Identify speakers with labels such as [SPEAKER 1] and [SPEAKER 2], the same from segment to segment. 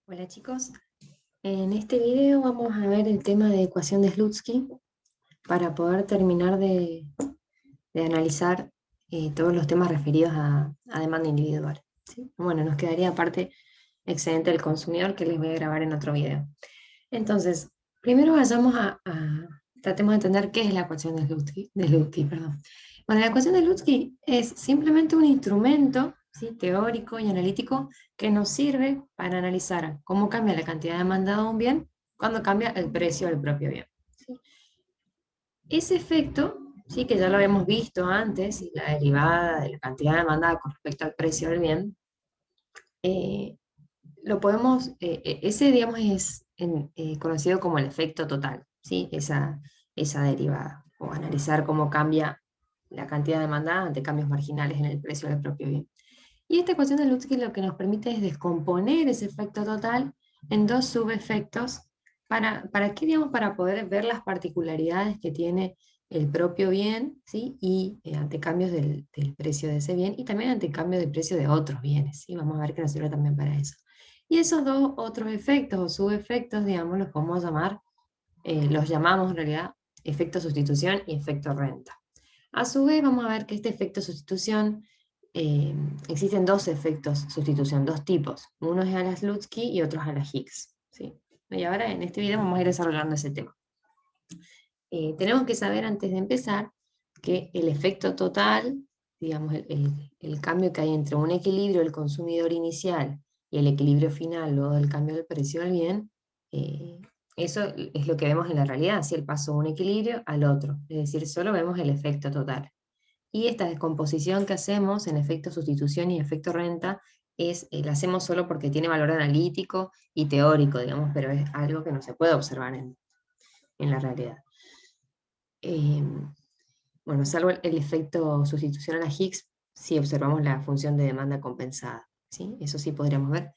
[SPEAKER 1] Hola chicos, en este video vamos a ver el tema de ecuación de Slutsky para poder terminar de analizar todos los temas referidos a demanda individual, ¿sí? Bueno, nos quedaría aparte excedente del consumidor que les voy a grabar en otro video. Entonces, primero tratemos de entender qué es la ecuación de Slutsky, perdón. Bueno, la ecuación de Slutsky es simplemente un instrumento, ¿sí?, teórico y analítico que nos sirve para analizar cómo cambia la cantidad demandada de un bien cuando cambia el precio del propio bien, ¿sí? Ese efecto, ¿sí?, que ya lo habíamos visto antes, y la derivada de la cantidad demandada con respecto al precio del bien, eh, ese digamos es conocido como el efecto total, ¿sí? Esa derivada, o analizar cómo cambia la cantidad demandada ante cambios marginales en el precio del propio bien. Y esta ecuación de Slutsky lo que nos permite es descomponer ese efecto total en dos subefectos. ¿Para qué? Digamos, para poder ver las particularidades que tiene el propio bien, ¿sí? Y ante cambios del precio de ese bien, y también ante cambios de precio de otros bienes, ¿sí? Vamos a ver que nos sirve también para eso. Y esos dos otros efectos o subefectos, digamos, los podemos llamar, los llamamos en realidad efecto sustitución y efecto renta. A su vez, vamos a ver que este efecto sustitución, eh, existen dos efectos sustitución, dos tipos. Uno es a la Slutsky y otro es a la Higgs, ¿sí? Y ahora en este video vamos a ir desarrollando ese tema. Tenemos que saber antes de empezar que el efecto total, digamos, el cambio que hay entre un equilibrio del consumidor inicial y el equilibrio final luego del cambio del precio del bien, eso es lo que vemos en la realidad, si el paso de un equilibrio al otro, es decir, solo vemos el efecto total. Y esta descomposición que hacemos en efecto sustitución y efecto renta la hacemos solo porque tiene valor analítico y teórico, digamos, pero es algo que no se puede observar en la realidad. Bueno, salvo el efecto sustitución a la Higgs, si observamos la función de demanda compensada, ¿sí? Eso sí podríamos ver,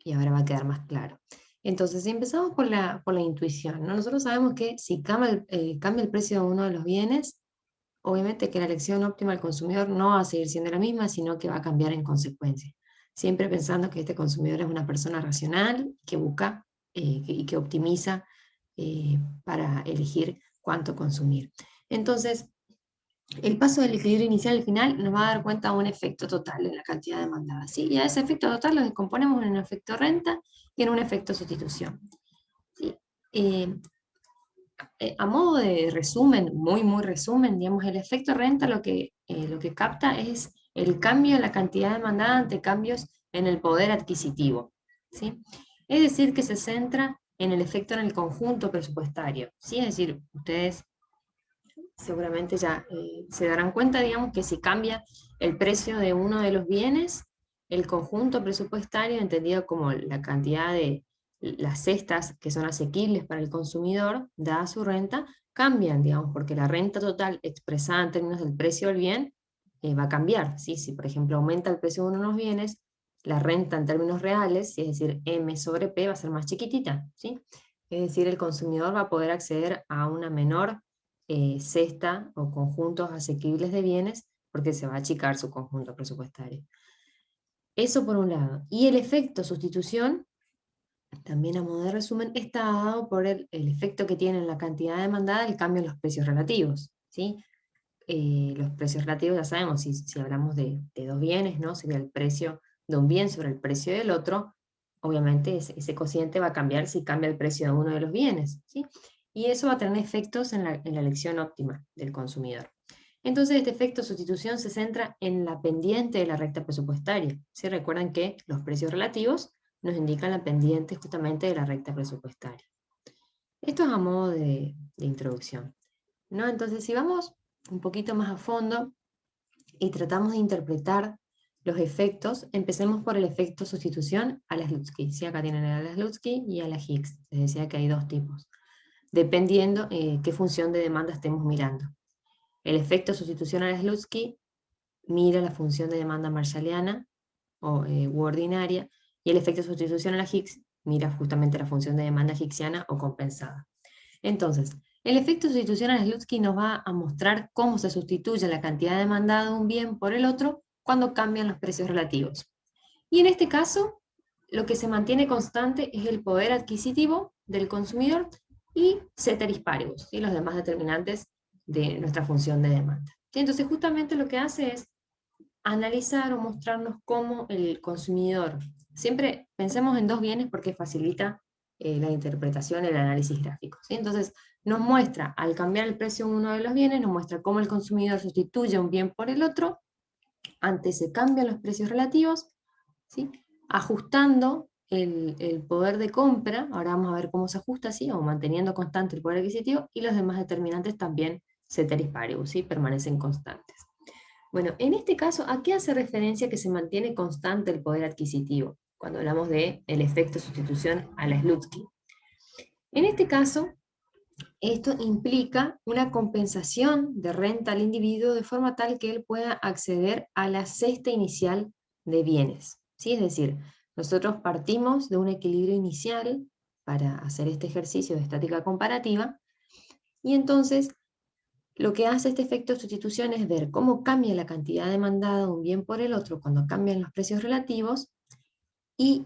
[SPEAKER 1] y ahora va a quedar más claro. Entonces, si empezamos por la intuición, ¿no? Nosotros sabemos que si cambia el precio de uno de los bienes, obviamente que la elección óptima del consumidor no va a seguir siendo la misma, sino que va a cambiar en consecuencia. Siempre pensando que este consumidor es una persona racional, que busca y que optimiza para elegir cuánto consumir. Entonces, el paso del equilibrio inicial al final nos va a dar cuenta de un efecto total en la cantidad demandada, ¿sí? Y a ese efecto total lo descomponemos en un efecto renta y en un efecto sustitución, ¿sí? A modo de resumen, muy resumen, digamos, el efecto renta lo que capta es el cambio en la cantidad demandada ante cambios en el poder adquisitivo, ¿sí? Es decir, que se centra en el efecto en el conjunto presupuestario, ¿sí? Es decir, ustedes seguramente ya se darán cuenta, digamos, que si cambia el precio de uno de los bienes, el conjunto presupuestario, entendido como la cantidad de las cestas que son asequibles para el consumidor, dada su renta, cambian, digamos, porque la renta total expresada en términos del precio del bien va a cambiar, ¿sí? Si, por ejemplo, aumenta el precio de uno de los bienes, la renta en términos reales, es decir, M sobre P, va a ser más chiquitita, ¿sí? Es decir, el consumidor va a poder acceder a una menor cesta o conjuntos asequibles de bienes, porque se va a achicar su conjunto presupuestario. Eso por un lado. Y el efecto sustitución, también a modo de resumen, está dado por el efecto que tiene en la cantidad demandada el cambio en los precios relativos, ¿sí? Los precios relativos ya sabemos, si hablamos de dos bienes, ¿no? Sería el precio de un bien sobre el precio del otro. Obviamente ese cociente va a cambiar si cambia el precio de uno de los bienes, ¿sí? Y eso va a tener efectos en la elección óptima del consumidor. Entonces, este efecto sustitución se centra en la pendiente de la recta presupuestaria. ¿Sí? Recuerdan que los precios relativos nos indican la pendiente justamente de la recta presupuestaria. Esto es a modo de introducción, ¿no? Entonces, si vamos un poquito más a fondo y tratamos de interpretar los efectos, empecemos por el efecto sustitución a la Slutsky. ¿Sí? Acá tienen a la Slutsky y a la Higgs. Les decía que hay dos tipos, dependiendo qué función de demanda estemos mirando. El efecto sustitución a la Slutsky mira la función de demanda marshalliana u ordinaria, y el efecto sustitución a la Higgs mira justamente la función de demanda higksiana o compensada. Entonces, el efecto sustitución a Slutsky nos va a mostrar cómo se sustituye la cantidad demandada de un bien por el otro cuando cambian los precios relativos. Y en este caso, lo que se mantiene constante es el poder adquisitivo del consumidor y ceteris paribus, y los demás determinantes de nuestra función de demanda. ¿Sí? Entonces justamente lo que hace es analizar o mostrarnos cómo el consumidor, siempre pensemos en dos bienes porque facilita la interpretación, el análisis gráfico. ¿Sí? Entonces nos muestra, al cambiar el precio de uno de los bienes, nos muestra cómo el consumidor sustituye un bien por el otro, antes se cambian los precios relativos, ¿sí? Ajustando el poder de compra, ahora vamos a ver cómo se ajusta, ¿sí? O manteniendo constante el poder adquisitivo, y los demás determinantes también, ceteris paribus, ¿sí? Permanecen constantes. Bueno, en este caso, ¿a qué hace referencia que se mantiene constante el poder adquisitivo? Cuando hablamos del efecto sustitución a la Slutsky. En este caso, esto implica una compensación de renta al individuo de forma tal que él pueda acceder a la cesta inicial de bienes. ¿Sí? Es decir, nosotros partimos de un equilibrio inicial para hacer este ejercicio de estática comparativa, y entonces lo que hace este efecto de sustitución es ver cómo cambia la cantidad demandada de un bien por el otro cuando cambian los precios relativos, y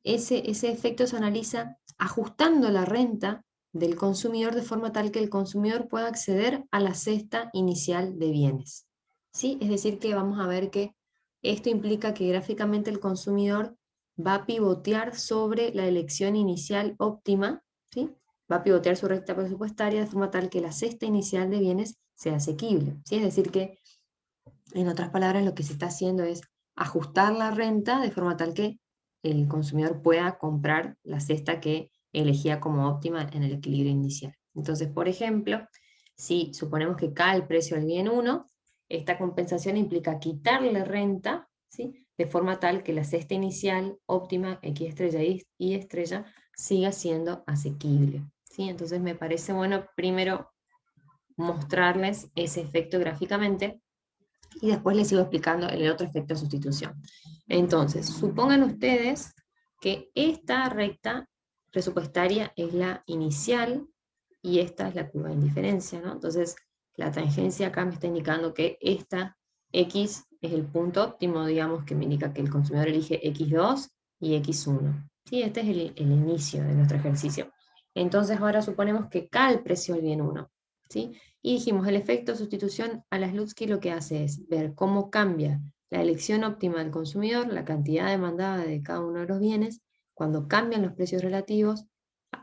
[SPEAKER 1] ese efecto se analiza ajustando la renta del consumidor de forma tal que el consumidor pueda acceder a la cesta inicial de bienes. ¿Sí? Es decir, que vamos a ver que esto implica que gráficamente el consumidor va a pivotear sobre la elección inicial óptima, ¿sí? Va a pivotear su recta presupuestaria de forma tal que la cesta inicial de bienes sea asequible. ¿Sí? Es decir que, en otras palabras, lo que se está haciendo es ajustar la renta de forma tal que el consumidor pueda comprar la cesta que elegía como óptima en el equilibrio inicial. Entonces, por ejemplo, si suponemos que cae el precio del bien 1, esta compensación implica quitarle renta, ¿sí? De forma tal que la cesta inicial óptima X estrella y Y estrella siga siendo asequible. ¿Sí? Entonces me parece bueno primero mostrarles ese efecto gráficamente, y después les sigo explicando el otro efecto de sustitución. Entonces, supongan ustedes que esta recta presupuestaria es la inicial y esta es la curva de indiferencia, ¿no? Entonces, la tangencia acá me está indicando que esta X es el punto óptimo, digamos, que me indica que el consumidor elige X2 y X1. ¿Sí? Este es el inicio de nuestro ejercicio. Entonces, ahora suponemos que cae el precio del bien 1. ¿Sí? Y dijimos, el efecto de sustitución a la Slutsky lo que hace es ver cómo cambia la elección óptima del consumidor, la cantidad demandada de cada uno de los bienes, cuando cambian los precios relativos,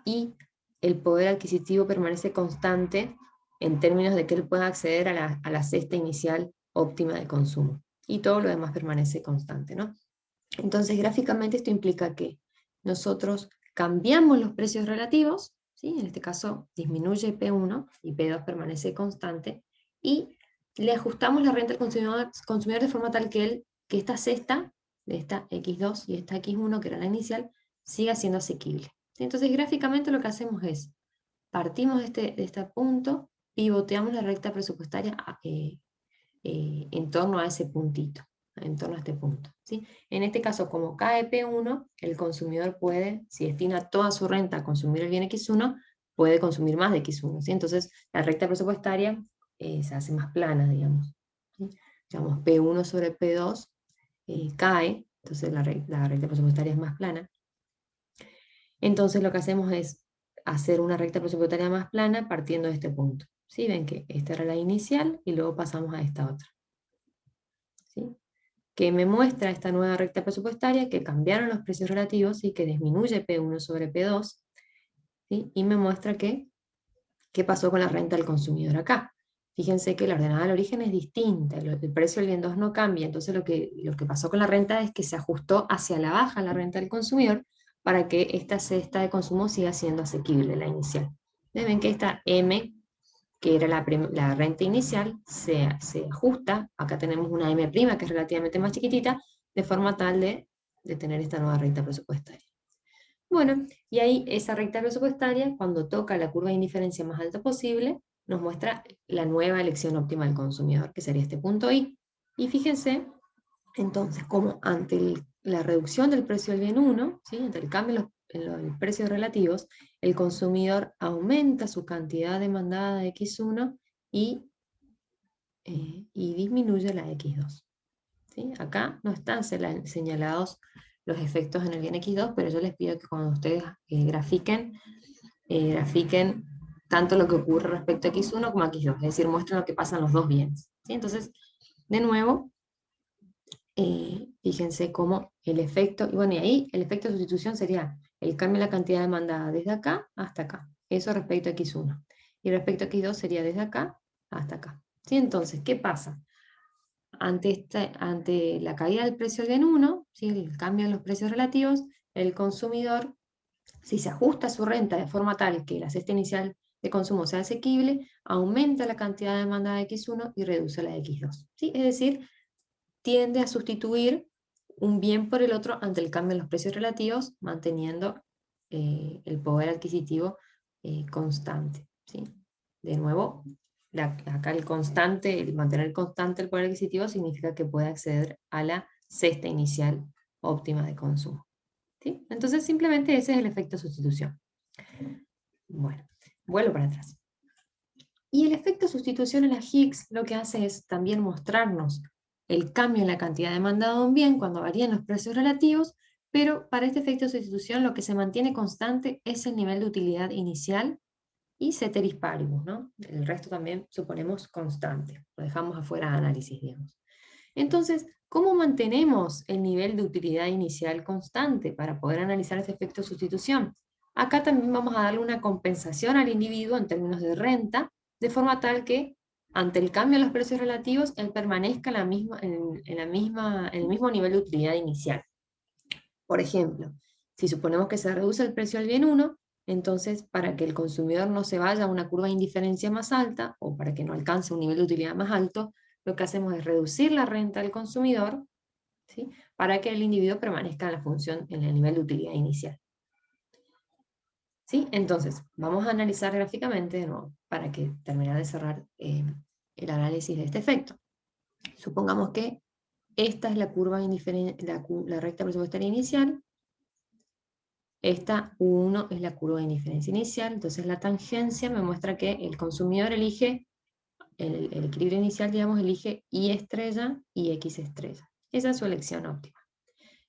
[SPEAKER 1] y el poder adquisitivo permanece constante en términos de que él pueda acceder a la cesta inicial óptima de consumo. Y todo lo demás permanece constante, ¿no? Entonces, gráficamente esto implica que nosotros cambiamos los precios relativos, ¿sí? En este caso disminuye P1 y P2 permanece constante, y le ajustamos la renta al consumidor de forma tal que esta cesta, de esta X2 y esta X1, que era la inicial, siga siendo asequible. Entonces, gráficamente lo que hacemos es, partimos de este punto, pivoteamos la recta presupuestaria en torno a ese puntito, en torno a este punto. ¿Sí? En este caso, como cae P1, el consumidor puede, si destina toda su renta a consumir el bien X1, puede consumir más de X1. ¿Sí? Entonces, la recta presupuestaria se hace más plana, digamos. ¿Sí? Digamos, P1 sobre P2 cae, entonces la recta presupuestaria es más plana. Entonces lo que hacemos es hacer una recta presupuestaria más plana partiendo de este punto. ¿Sí? Ven que esta era la inicial y luego pasamos a esta otra. ¿Sí? Que me muestra esta nueva recta presupuestaria que cambiaron los precios relativos y que disminuye P1 sobre P2, ¿sí? Y me muestra qué pasó con la renta del consumidor acá. Fíjense que la ordenada del origen es distinta, el precio del bien 2 no cambia, entonces lo que pasó con la renta es que se ajustó hacia la baja la renta del consumidor para que esta cesta de consumo siga siendo asequible, la inicial. Ven que esta M, que era la renta inicial, se ajusta, acá tenemos una M' que es relativamente más chiquitita, de forma tal de tener esta nueva recta presupuestaria. Bueno, y ahí esa recta presupuestaria, cuando toca la curva de indiferencia más alta posible, nos muestra la nueva elección óptima del consumidor, que sería este punto I. Y fíjense, entonces, como ante la reducción del precio del bien 1, ¿sí? Ante el cambio en los precios relativos, el consumidor aumenta su cantidad demandada de X1 y disminuye la X2. ¿Sí? Acá no están señalados los efectos en el bien X2, pero yo les pido que cuando ustedes grafiquen tanto lo que ocurre respecto a X1 como a X2, es decir, muestren lo que pasa en los dos bienes. ¿Sí? Entonces, de nuevo, fíjense cómo el efecto, y bueno, y ahí el efecto de sustitución sería el cambio en la cantidad demandada desde acá hasta acá. Eso respecto a X1. Y respecto a X2 sería desde acá hasta acá. ¿Sí? Entonces, ¿qué pasa? Ante la caída del precio del bien 1, ¿sí? El cambio en los precios relativos, el consumidor, si se ajusta su renta de forma tal que la cesta inicial de consumo sea asequible, aumenta la cantidad demandada de X1 y reduce la de X2. ¿Sí? Es decir, tiende a sustituir un bien por el otro ante el cambio en los precios relativos, manteniendo el poder adquisitivo constante. ¿Sí? De nuevo, acá el constante, el mantener constante el poder adquisitivo significa que puede acceder a la cesta inicial óptima de consumo. ¿Sí? Entonces simplemente ese es el efecto sustitución. Bueno, vuelvo para atrás. Y el efecto sustitución en la Higgs lo que hace es también mostrarnos el cambio en la cantidad demandada de un bien cuando varían los precios relativos, pero para este efecto de sustitución lo que se mantiene constante es el nivel de utilidad inicial y ceteris paribus, ¿no? El resto también suponemos constante, lo dejamos afuera de análisis, digamos. Entonces, ¿cómo mantenemos el nivel de utilidad inicial constante para poder analizar este efecto de sustitución? Acá también vamos a darle una compensación al individuo en términos de renta, de forma tal que ante el cambio en los precios relativos, él permanezca en el mismo nivel de utilidad inicial. Por ejemplo, si suponemos que se reduce el precio del bien 1, entonces para que el consumidor no se vaya a una curva de indiferencia más alta, o para que no alcance un nivel de utilidad más alto, lo que hacemos es reducir la renta del consumidor, ¿sí? Para que el individuo permanezca en la función, en el nivel de utilidad inicial. ¿Sí? Entonces, vamos a analizar gráficamente de nuevo, para que terminar de cerrar el análisis de este efecto. Supongamos que esta es la curva la recta presupuestaria inicial, esta U1 es la curva de indiferencia inicial, entonces la tangencia me muestra que el consumidor elige, el equilibrio inicial, digamos, elige Y estrella y X estrella. Esa es su elección óptima.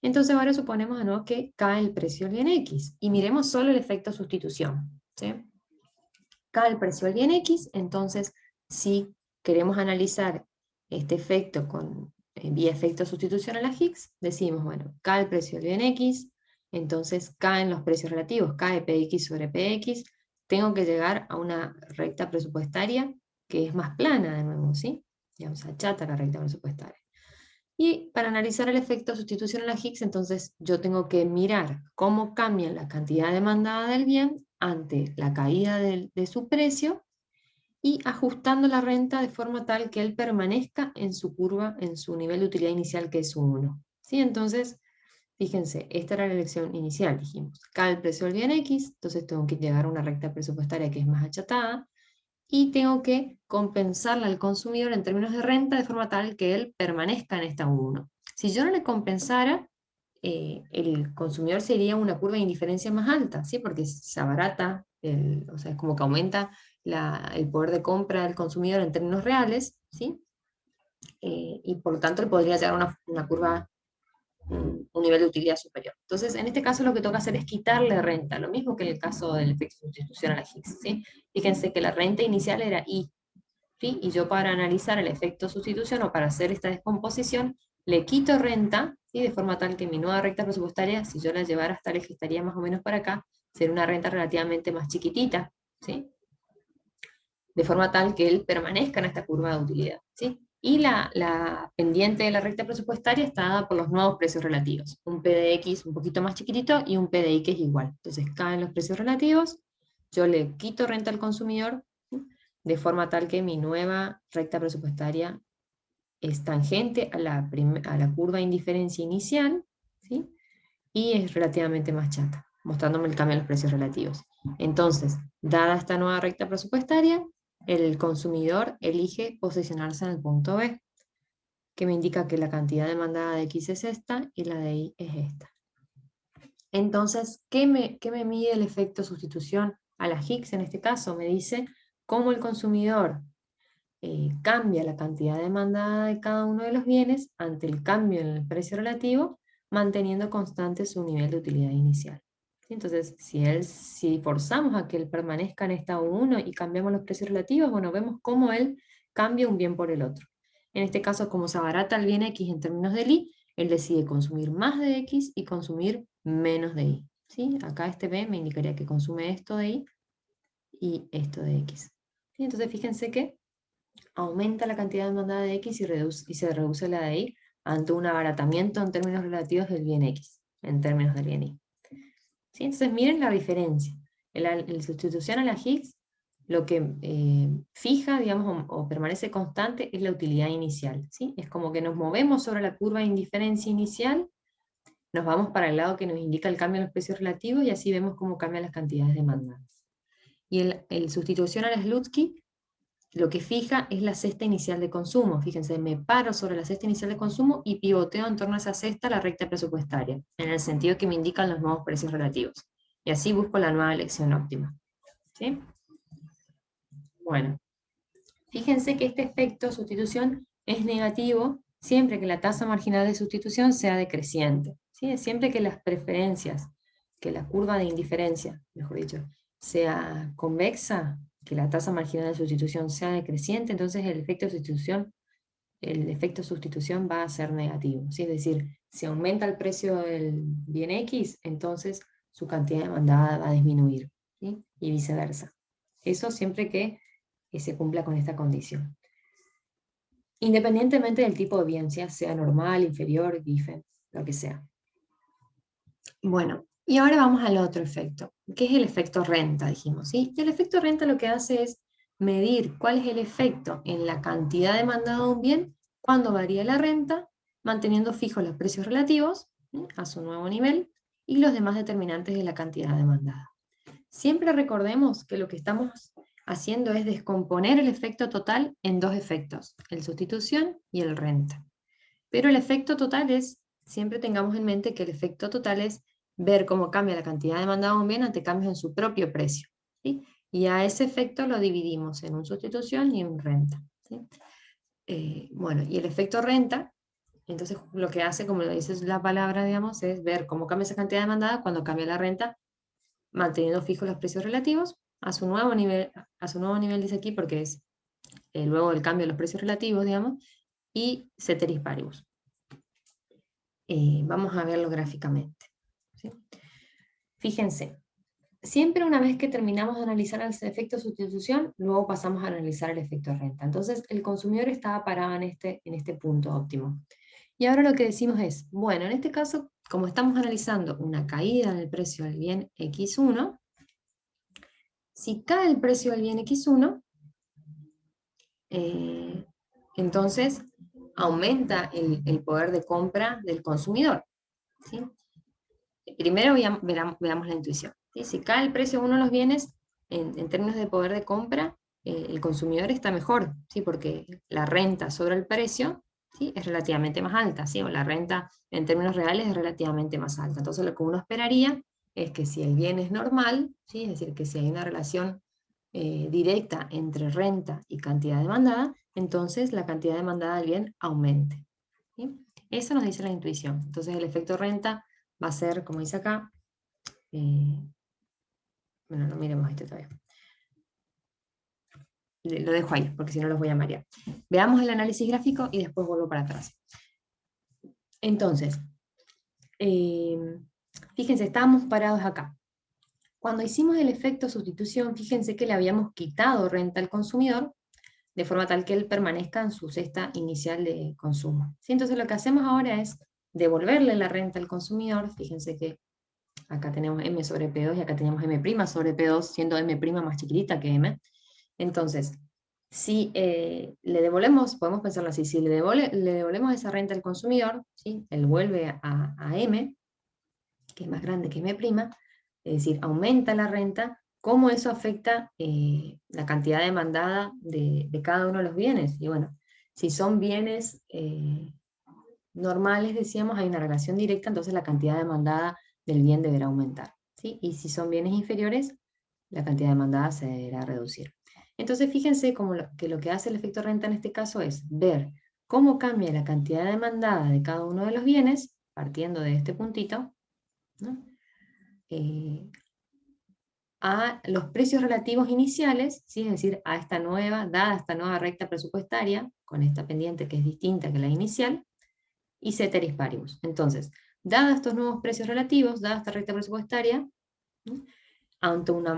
[SPEAKER 1] Entonces ahora suponemos de nuevo que cae el precio del bien X, y miremos solo el efecto sustitución. ¿Sí? Cae el precio del bien X, entonces si queremos analizar este efecto vía efecto sustitución a la Higgs, decimos, bueno, cae el precio del bien X, entonces caen los precios relativos, cae PX sobre PX, tengo que llegar a una recta presupuestaria que es más plana de nuevo, ¿sí? Digamos, achata la recta presupuestaria. Y para analizar el efecto de sustitución a la Higgs, entonces yo tengo que mirar cómo cambia la cantidad demandada del bien ante la caída de su precio y ajustando la renta de forma tal que él permanezca en su curva, en su nivel de utilidad inicial, que es 1. ¿Sí? Entonces, fíjense, esta era la elección inicial, dijimos, cae el precio del bien X, entonces tengo que llegar a una recta presupuestaria que es más achatada, y tengo que compensarle al consumidor en términos de renta de forma tal que él permanezca en esta 1. Si yo no le compensara, el consumidor sería una curva de indiferencia más alta, ¿sí? Porque se abarata, o sea, es como que aumenta el poder de compra del consumidor en términos reales, ¿sí? Y por lo tanto él podría llegar a una curva, un nivel de utilidad superior. Entonces, en este caso lo que toca hacer es quitarle renta, lo mismo que en el caso del efecto de sustitución a la Higgs, ¿sí? Fíjense que la renta inicial era I, ¿sí? Y yo para analizar el efecto sustitución o para hacer esta descomposición, le quito renta, ¿sí? De forma tal que mi nueva recta presupuestaria, si yo la llevara hasta el eje, estaría más o menos para acá, sería una renta relativamente más chiquitita, ¿sí? De forma tal que él permanezca en esta curva de utilidad, ¿sí? Y la pendiente de la recta presupuestaria está dada por los nuevos precios relativos. Un P de X un poquito más chiquitito y un P de Y que es igual. Entonces caen los precios relativos, yo le quito renta al consumidor, ¿sí? De forma tal que mi nueva recta presupuestaria es tangente a la curva de indiferencia inicial, ¿sí? Y es relativamente más chata, mostrándome el cambio en los precios relativos. Entonces, dada esta nueva recta presupuestaria, el consumidor elige posicionarse en el punto B, que me indica que la cantidad demandada de X es esta y la de Y es esta. Entonces, ¿qué me mide el efecto sustitución a la Higgs en este caso? Me dice cómo el consumidor cambia la cantidad demandada de cada uno de los bienes ante el cambio en el precio relativo manteniendo constante su nivel de utilidad inicial. ¿Sí? Entonces, si forzamos a que él permanezca en estado 1 y cambiamos los precios relativos, bueno, vemos cómo él cambia un bien por el otro. En este caso, como se abarata el bien X en términos del Y, él decide consumir más de X y consumir menos de Y. ¿Sí? Acá este B me indicaría que consume esto de Y y esto de X. ¿Sí? Entonces fíjense que aumenta la cantidad demandada de X y se reduce la de Y ante un abaratamiento en términos relativos del bien X, en términos del bien Y. ¿Sí? Entonces miren la diferencia. La sustitución a la Higgs, lo que fija, digamos, o permanece constante es la utilidad inicial. ¿Sí? Es como que nos movemos sobre la curva de indiferencia inicial, nos vamos para el lado que nos indica el cambio en los precios relativos y así vemos cómo cambian las cantidades demandadas. Y el sustitución a la Slutsky lo que fija es la cesta inicial de consumo. Fíjense, me paro sobre la cesta inicial de consumo y pivoteo en torno a esa cesta la recta presupuestaria, en el sentido que me indican los nuevos precios relativos. Y así busco la nueva elección óptima. ¿Sí? Bueno, fíjense que este efecto sustitución es negativo siempre que la tasa marginal de sustitución sea decreciente. ¿Sí? Siempre que las preferencias, que la curva de indiferencia, mejor dicho, sea convexa, que la tasa marginal de sustitución sea decreciente, entonces el efecto sustitución va a ser negativo. ¿Sí? Es decir, si aumenta el precio del bien X, entonces su cantidad demandada va a disminuir. ¿Sí? Y viceversa. Eso siempre que se cumpla con esta condición. Independientemente del tipo de bien, sea normal, inferior, difen, lo que sea. Bueno, y ahora vamos al otro efecto, que es el efecto renta, dijimos, ¿sí? Y el efecto renta lo que hace es medir cuál es el efecto en la cantidad demandada de un bien cuando varía la renta, manteniendo fijos los precios relativos, ¿sí?, a su nuevo nivel, y los demás determinantes de la cantidad demandada. Siempre recordemos que lo que estamos haciendo es descomponer el efecto total en dos efectos, el sustitución y el renta. Pero el efecto total es, siempre tengamos en mente que el efecto total es ver cómo cambia la cantidad demandada de un bien ante cambios en su propio precio. ¿Sí? Y a ese efecto lo dividimos en un sustitución y un renta. ¿Sí? Bueno, y el efecto renta, entonces lo que hace, como lo dice la palabra, digamos, es ver cómo cambia esa cantidad demandada cuando cambia la renta, manteniendo fijos los precios relativos a su nuevo nivel dice aquí, porque es luego el cambio de los precios relativos, digamos, y ceteris paribus. Vamos a verlo gráficamente. ¿Sí? Fíjense, siempre una vez que terminamos de analizar el efecto de sustitución, luego pasamos a analizar el efecto renta. Entonces el consumidor estaba parado en este punto óptimo. Y ahora lo que decimos es, bueno, en este caso, como estamos analizando una caída en el precio del bien X1, si cae el precio del bien X1, entonces aumenta el poder de compra del consumidor. ¿Sí? Primero veamos la intuición. ¿Sí? Si cae el precio de uno de los bienes, en términos de poder de compra, el consumidor está mejor, ¿sí? Porque la renta sobre el precio, ¿sí?, es relativamente más alta, ¿sí? O la renta en términos reales es relativamente más alta. Entonces lo que uno esperaría es que si el bien es normal, ¿sí?, es decir, que si hay una relación directa entre renta y cantidad demandada, entonces la cantidad demandada del bien aumente. ¿Sí? Eso nos dice la intuición. Entonces el efecto renta va a ser, como dice acá, bueno, no miremos esto todavía. Lo dejo ahí, porque si no los voy a marear. Veamos el análisis gráfico y después vuelvo para atrás. Entonces, fíjense, estábamos parados acá. Cuando hicimos el efecto sustitución, fíjense que le habíamos quitado renta al consumidor, de forma tal que él permanezca en su cesta inicial de consumo. ¿Sí? Entonces lo que hacemos ahora es devolverle la renta al consumidor. Fíjense que acá tenemos M sobre P2 y acá tenemos M' sobre P2, siendo M' más chiquitita que M. Entonces, si le devolvemos, podemos pensarlo así, si le devolvemos esa renta al consumidor, ¿sí?, él vuelve a M, que es más grande que M', es decir, aumenta la renta. ¿Cómo eso afecta la cantidad demandada de cada uno de los bienes? Y bueno, si son bienes normales, decíamos, hay una relación directa, entonces la cantidad demandada del bien deberá aumentar, ¿sí? Y si son bienes inferiores, la cantidad demandada se deberá reducir. Entonces fíjense que lo que hace el efecto renta en este caso es ver cómo cambia la cantidad demandada de cada uno de los bienes partiendo de este puntito, ¿no? A los precios relativos iniciales, ¿sí? Es decir, a esta nueva, dada esta nueva recta presupuestaria, con esta pendiente que es distinta que la inicial, y ceteris paribus. Entonces, dados estos nuevos precios relativos, dada esta recta presupuestaria, ¿no? ante una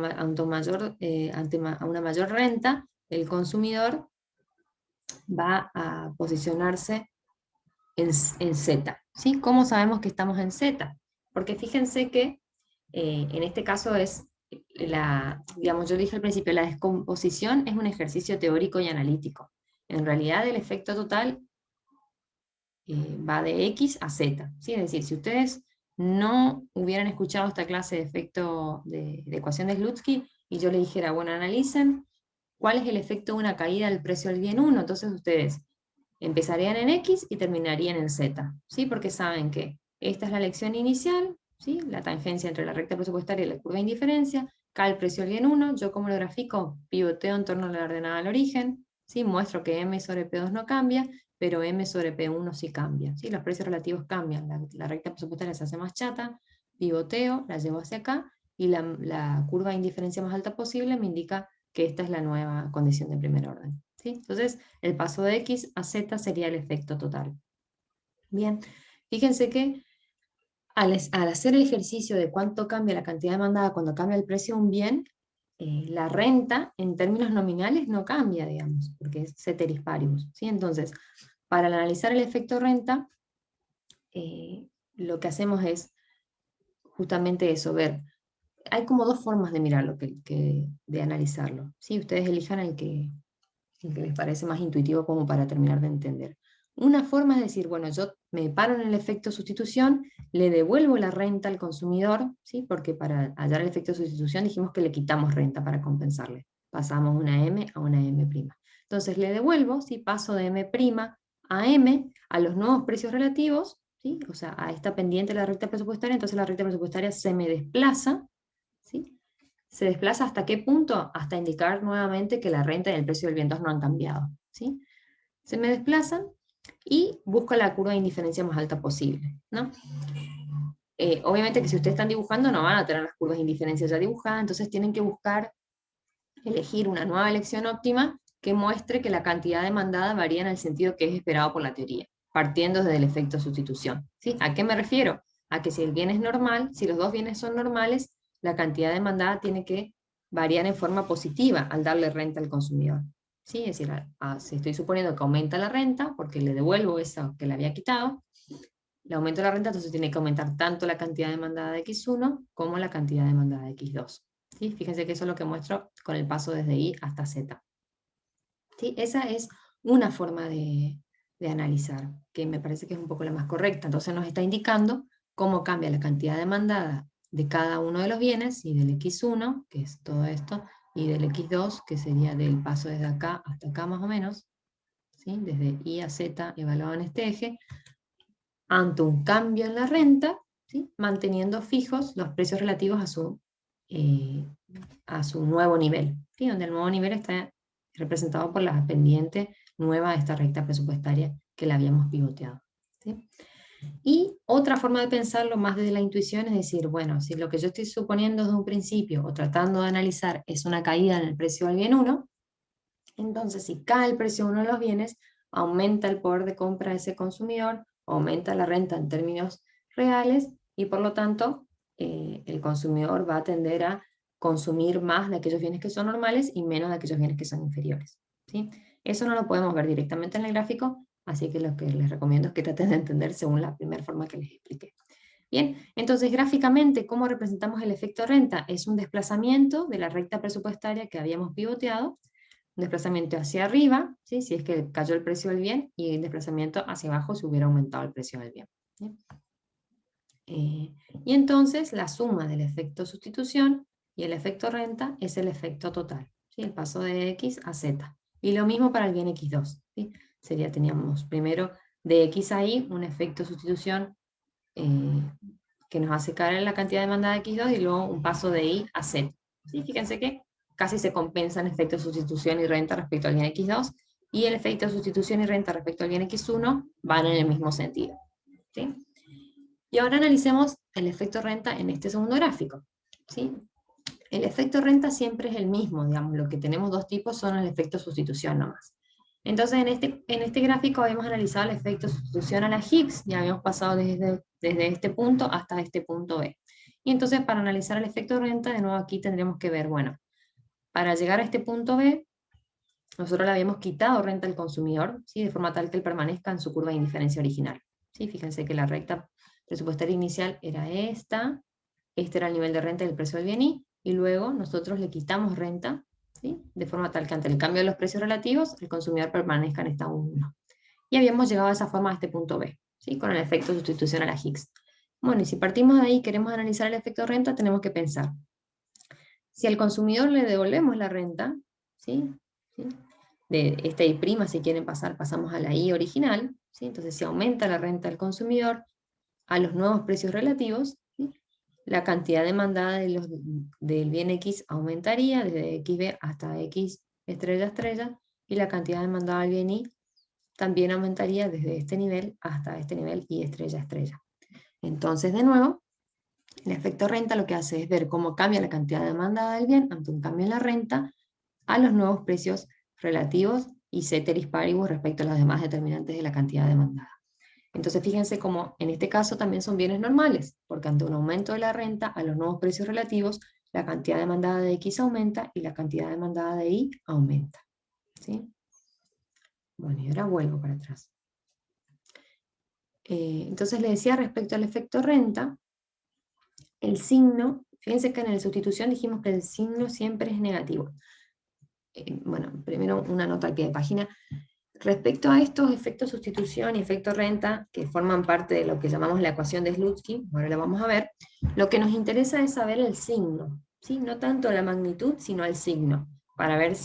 [SPEAKER 1] mayor renta, el consumidor va a posicionarse en Z. ¿Sí? ¿Cómo sabemos que estamos en Z? Porque fíjense que en este caso es digamos, yo dije al principio, la descomposición es un ejercicio teórico y analítico. En realidad el efecto total va de X a Z. ¿Sí? Es decir, si ustedes no hubieran escuchado esta clase de efecto de ecuación de Slutsky, y yo le dijera, bueno, analicen cuál es el efecto de una caída del precio del bien 1, entonces ustedes empezarían en X y terminarían en Z, ¿sí? Porque saben que esta es la lección inicial, ¿sí? La tangencia entre la recta presupuestaria y la curva de indiferencia, cae el precio del bien 1, yo como lo grafico, pivoteo en torno a la ordenada al origen, ¿sí? Muestro que M sobre P2 no cambia, pero M sobre P1 sí cambia, ¿sí? Los precios relativos cambian, la recta presupuestaria se hace más chata, pivoteo, la llevo hacia acá, y la curva de indiferencia más alta posible me indica que esta es la nueva condición de primer orden. ¿Sí? Entonces, el paso de X a Z sería el efecto total. Bien, fíjense que al hacer el ejercicio de cuánto cambia la cantidad demandada cuando cambia el precio de un bien, la renta en términos nominales no cambia, digamos, porque es ceteris paribus. ¿Sí? Entonces, para analizar el efecto renta, lo que hacemos es justamente eso, ver. Hay como dos formas de mirarlo, de analizarlo. ¿Sí? Ustedes elijan el que les parece más intuitivo como para terminar de entender. Una forma es decir, bueno, yo me paro en el efecto sustitución, le devuelvo la renta al consumidor, ¿sí? Porque para hallar el efecto sustitución dijimos que le quitamos renta para compensarle. Pasamos una M a una M'. Entonces le devuelvo, ¿sí? Paso de M' a M, a los nuevos precios relativos, ¿sí? O sea, a esta pendiente de la recta presupuestaria, entonces la recta presupuestaria se me desplaza, ¿sí? ¿Se desplaza hasta qué punto? Hasta indicar nuevamente que la renta y el precio del bien 2 no han cambiado. ¿Sí? Se me desplazan y busco la curva de indiferencia más alta posible, ¿no? Obviamente que si ustedes están dibujando no van a tener las curvas de indiferencia ya dibujadas, entonces tienen que buscar elegir una nueva elección óptima que muestre que la cantidad demandada varía en el sentido que es esperado por la teoría, partiendo desde el efecto sustitución. ¿Sí? ¿A qué me refiero? A que si el bien es normal, si los dos bienes son normales, la cantidad demandada tiene que variar en forma positiva al darle renta al consumidor. ¿Sí? Es decir, si estoy suponiendo que aumenta la renta, porque le devuelvo esa que le había quitado, le aumento la renta, entonces tiene que aumentar tanto la cantidad demandada de X1 como la cantidad demandada de X2. ¿Sí? Fíjense que eso es lo que muestro con el paso desde I hasta Z. ¿Sí? Esa es una forma de analizar, que me parece que es un poco la más correcta. Entonces nos está indicando cómo cambia la cantidad demandada de cada uno de los bienes, y del X1, que es todo esto, y del X2, que sería del paso desde acá hasta acá más o menos, ¿sí? Desde I a Z evaluado en este eje, ante un cambio en la renta, ¿sí? Manteniendo fijos los precios relativos a su nuevo nivel, ¿sí? Donde el nuevo nivel está representado por la pendiente nueva de esta recta presupuestaria que la habíamos pivoteado. ¿Sí? Y otra forma de pensarlo más desde la intuición es decir, bueno, si lo que yo estoy suponiendo desde un principio o tratando de analizar es una caída en el precio del bien 1, entonces si cae el precio de uno de los bienes, aumenta el poder de compra de ese consumidor, aumenta la renta en términos reales y por lo tanto el consumidor va a tender a consumir más de aquellos bienes que son normales y menos de aquellos bienes que son inferiores. ¿Sí? Eso no lo podemos ver directamente en el gráfico, así que lo que les recomiendo es que traten de entender según la primera forma que les expliqué. Bien, entonces gráficamente, ¿cómo representamos el efecto renta? Es un desplazamiento de la recta presupuestaria que habíamos pivoteado, un desplazamiento hacia arriba, ¿sí? Si es que cayó el precio del bien, y un desplazamiento hacia abajo si hubiera aumentado el precio del bien. ¿Sí? Y entonces la suma del efecto sustitución y el efecto renta es el efecto total, ¿sí? El paso de X a Z. Y lo mismo para el bien X2. ¿Sí? Teníamos primero de X a Y un efecto sustitución que nos hace caer en la cantidad demandada de X2 y luego un paso de Y a Z. ¿Sí? Fíjense que casi se compensan efectos de sustitución y renta respecto al bien X2, y el efecto de sustitución y renta respecto al bien X1 van en el mismo sentido. ¿Sí? Y ahora analicemos el efecto renta en este segundo gráfico, ¿sí? El efecto renta siempre es el mismo, digamos, lo que tenemos dos tipos son el efecto sustitución nomás. Entonces, en este gráfico habíamos analizado el efecto sustitución a la Higgs, ya habíamos pasado desde este punto hasta este punto B. Y entonces, para analizar el efecto renta, de nuevo aquí tendríamos que ver, bueno, para llegar a este punto B, nosotros le habíamos quitado renta al consumidor, ¿sí? De forma tal que él permanezca en su curva de indiferencia original. ¿Sí? Fíjense que la recta presupuestaria inicial era esta, este era el nivel de renta del precio del bien y luego nosotros le quitamos renta, ¿sí? De forma tal que ante el cambio de los precios relativos, el consumidor permanezca en estado 1. Y habíamos llegado de esa forma a este punto B, ¿sí? Con el efecto sustitución a la Higgs. Bueno, y si partimos de ahí y queremos analizar el efecto renta, tenemos que pensar, si al consumidor le devolvemos la renta, ¿sí? ¿Sí? De esta I', si quieren pasar, pasamos a la I original, ¿sí? Entonces si aumenta la renta al consumidor a los nuevos precios relativos, ¿sí? La cantidad demandada del bien X aumentaría desde XB hasta X estrella estrella, y la cantidad demandada del bien Y también aumentaría desde este nivel hasta este nivel Y estrella estrella. Entonces, de nuevo, el efecto renta lo que hace es ver cómo cambia la cantidad demandada del bien ante un cambio en la renta a los nuevos precios relativos y ceteris paribus respecto a los demás determinantes de la cantidad demandada. Entonces fíjense cómo en este caso también son bienes normales, porque ante un aumento de la renta a los nuevos precios relativos, la cantidad demandada de X aumenta y la cantidad demandada de Y aumenta. ¿Sí? Bueno, y ahora vuelvo para atrás. Entonces le decía respecto al efecto renta, el signo, fíjense que en la sustitución dijimos que el signo siempre es negativo. Bueno, primero una nota aquí de página. Respecto a estos efectos sustitución y efecto renta, que forman parte de lo que llamamos la ecuación de Slutsky, ahora la vamos a ver, lo que nos interesa es saber el signo, ¿sí? No tanto la magnitud, sino el signo, para ver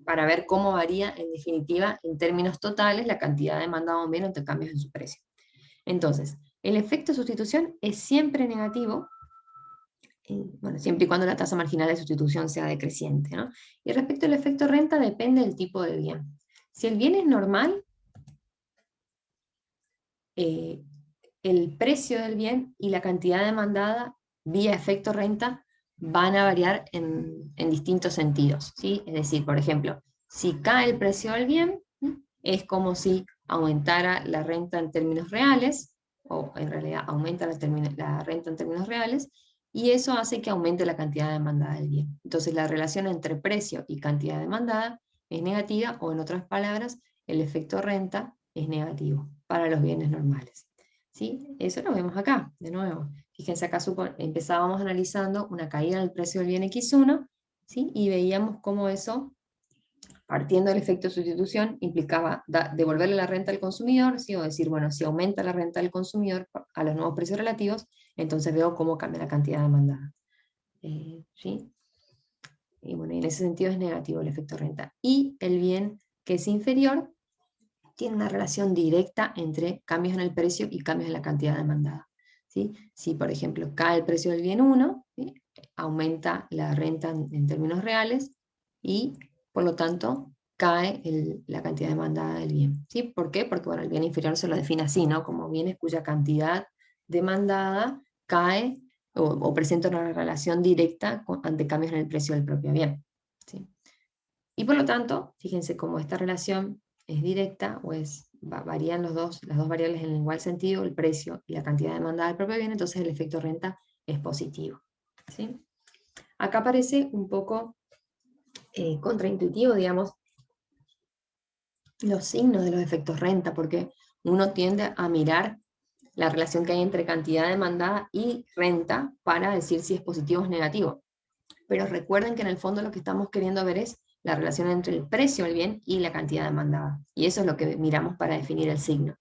[SPEAKER 1] para ver cómo varía en definitiva, en términos totales, la cantidad demandada o menos ante cambios en su precio. Entonces, el efecto sustitución es siempre negativo, bueno, siempre y cuando la tasa marginal de sustitución sea decreciente, ¿no? Y respecto al efecto renta depende del tipo de bien. Si el bien es normal, el precio del bien y la cantidad demandada vía efecto renta van a variar en distintos sentidos, ¿sí? Es decir, por ejemplo, si cae el precio del bien, es como si aumentara la renta en términos reales, o en realidad aumenta la renta en términos reales, y eso hace que aumente la cantidad demandada del bien. Entonces la relación entre precio y cantidad demandada es negativa, o en otras palabras, el efecto renta es negativo para los bienes normales. ¿Sí? Eso lo vemos acá, de nuevo. Fíjense acá empezábamos analizando una caída del precio del bien X1, ¿sí? Y veíamos cómo eso, partiendo del efecto de sustitución, implicaba devolverle la renta al consumidor, ¿sí? O decir, bueno, si aumenta la renta del consumidor a los nuevos precios relativos, entonces veo cómo cambia la cantidad demandada. ¿Sí? Y bueno, en ese sentido es negativo el efecto renta. Y el bien que es inferior tiene una relación directa entre cambios en el precio y cambios en la cantidad demandada. ¿Sí? Si, por ejemplo, cae el precio del bien 1, ¿sí? Aumenta la renta en términos reales y, por lo tanto, cae la cantidad demandada del bien. ¿Sí? ¿Por qué? Porque bueno, el bien inferior se lo define así, ¿no? Como bienes cuya cantidad demandada cae o presenta una relación directa ante cambios en el precio del propio bien. ¿Sí? Y por lo tanto, fíjense cómo esta relación es directa, o varían las dos variables en el igual sentido, el precio y la cantidad demandada del propio bien, entonces el efecto renta es positivo. ¿Sí? Acá parece un poco contraintuitivo, digamos, los signos de los efectos renta, porque uno tiende a mirar la relación que hay entre cantidad demandada y renta para decir si es positivo o es negativo. Pero recuerden que en el fondo lo que estamos queriendo ver es la relación entre el precio del bien y la cantidad demandada. Y eso es lo que miramos para definir el signo.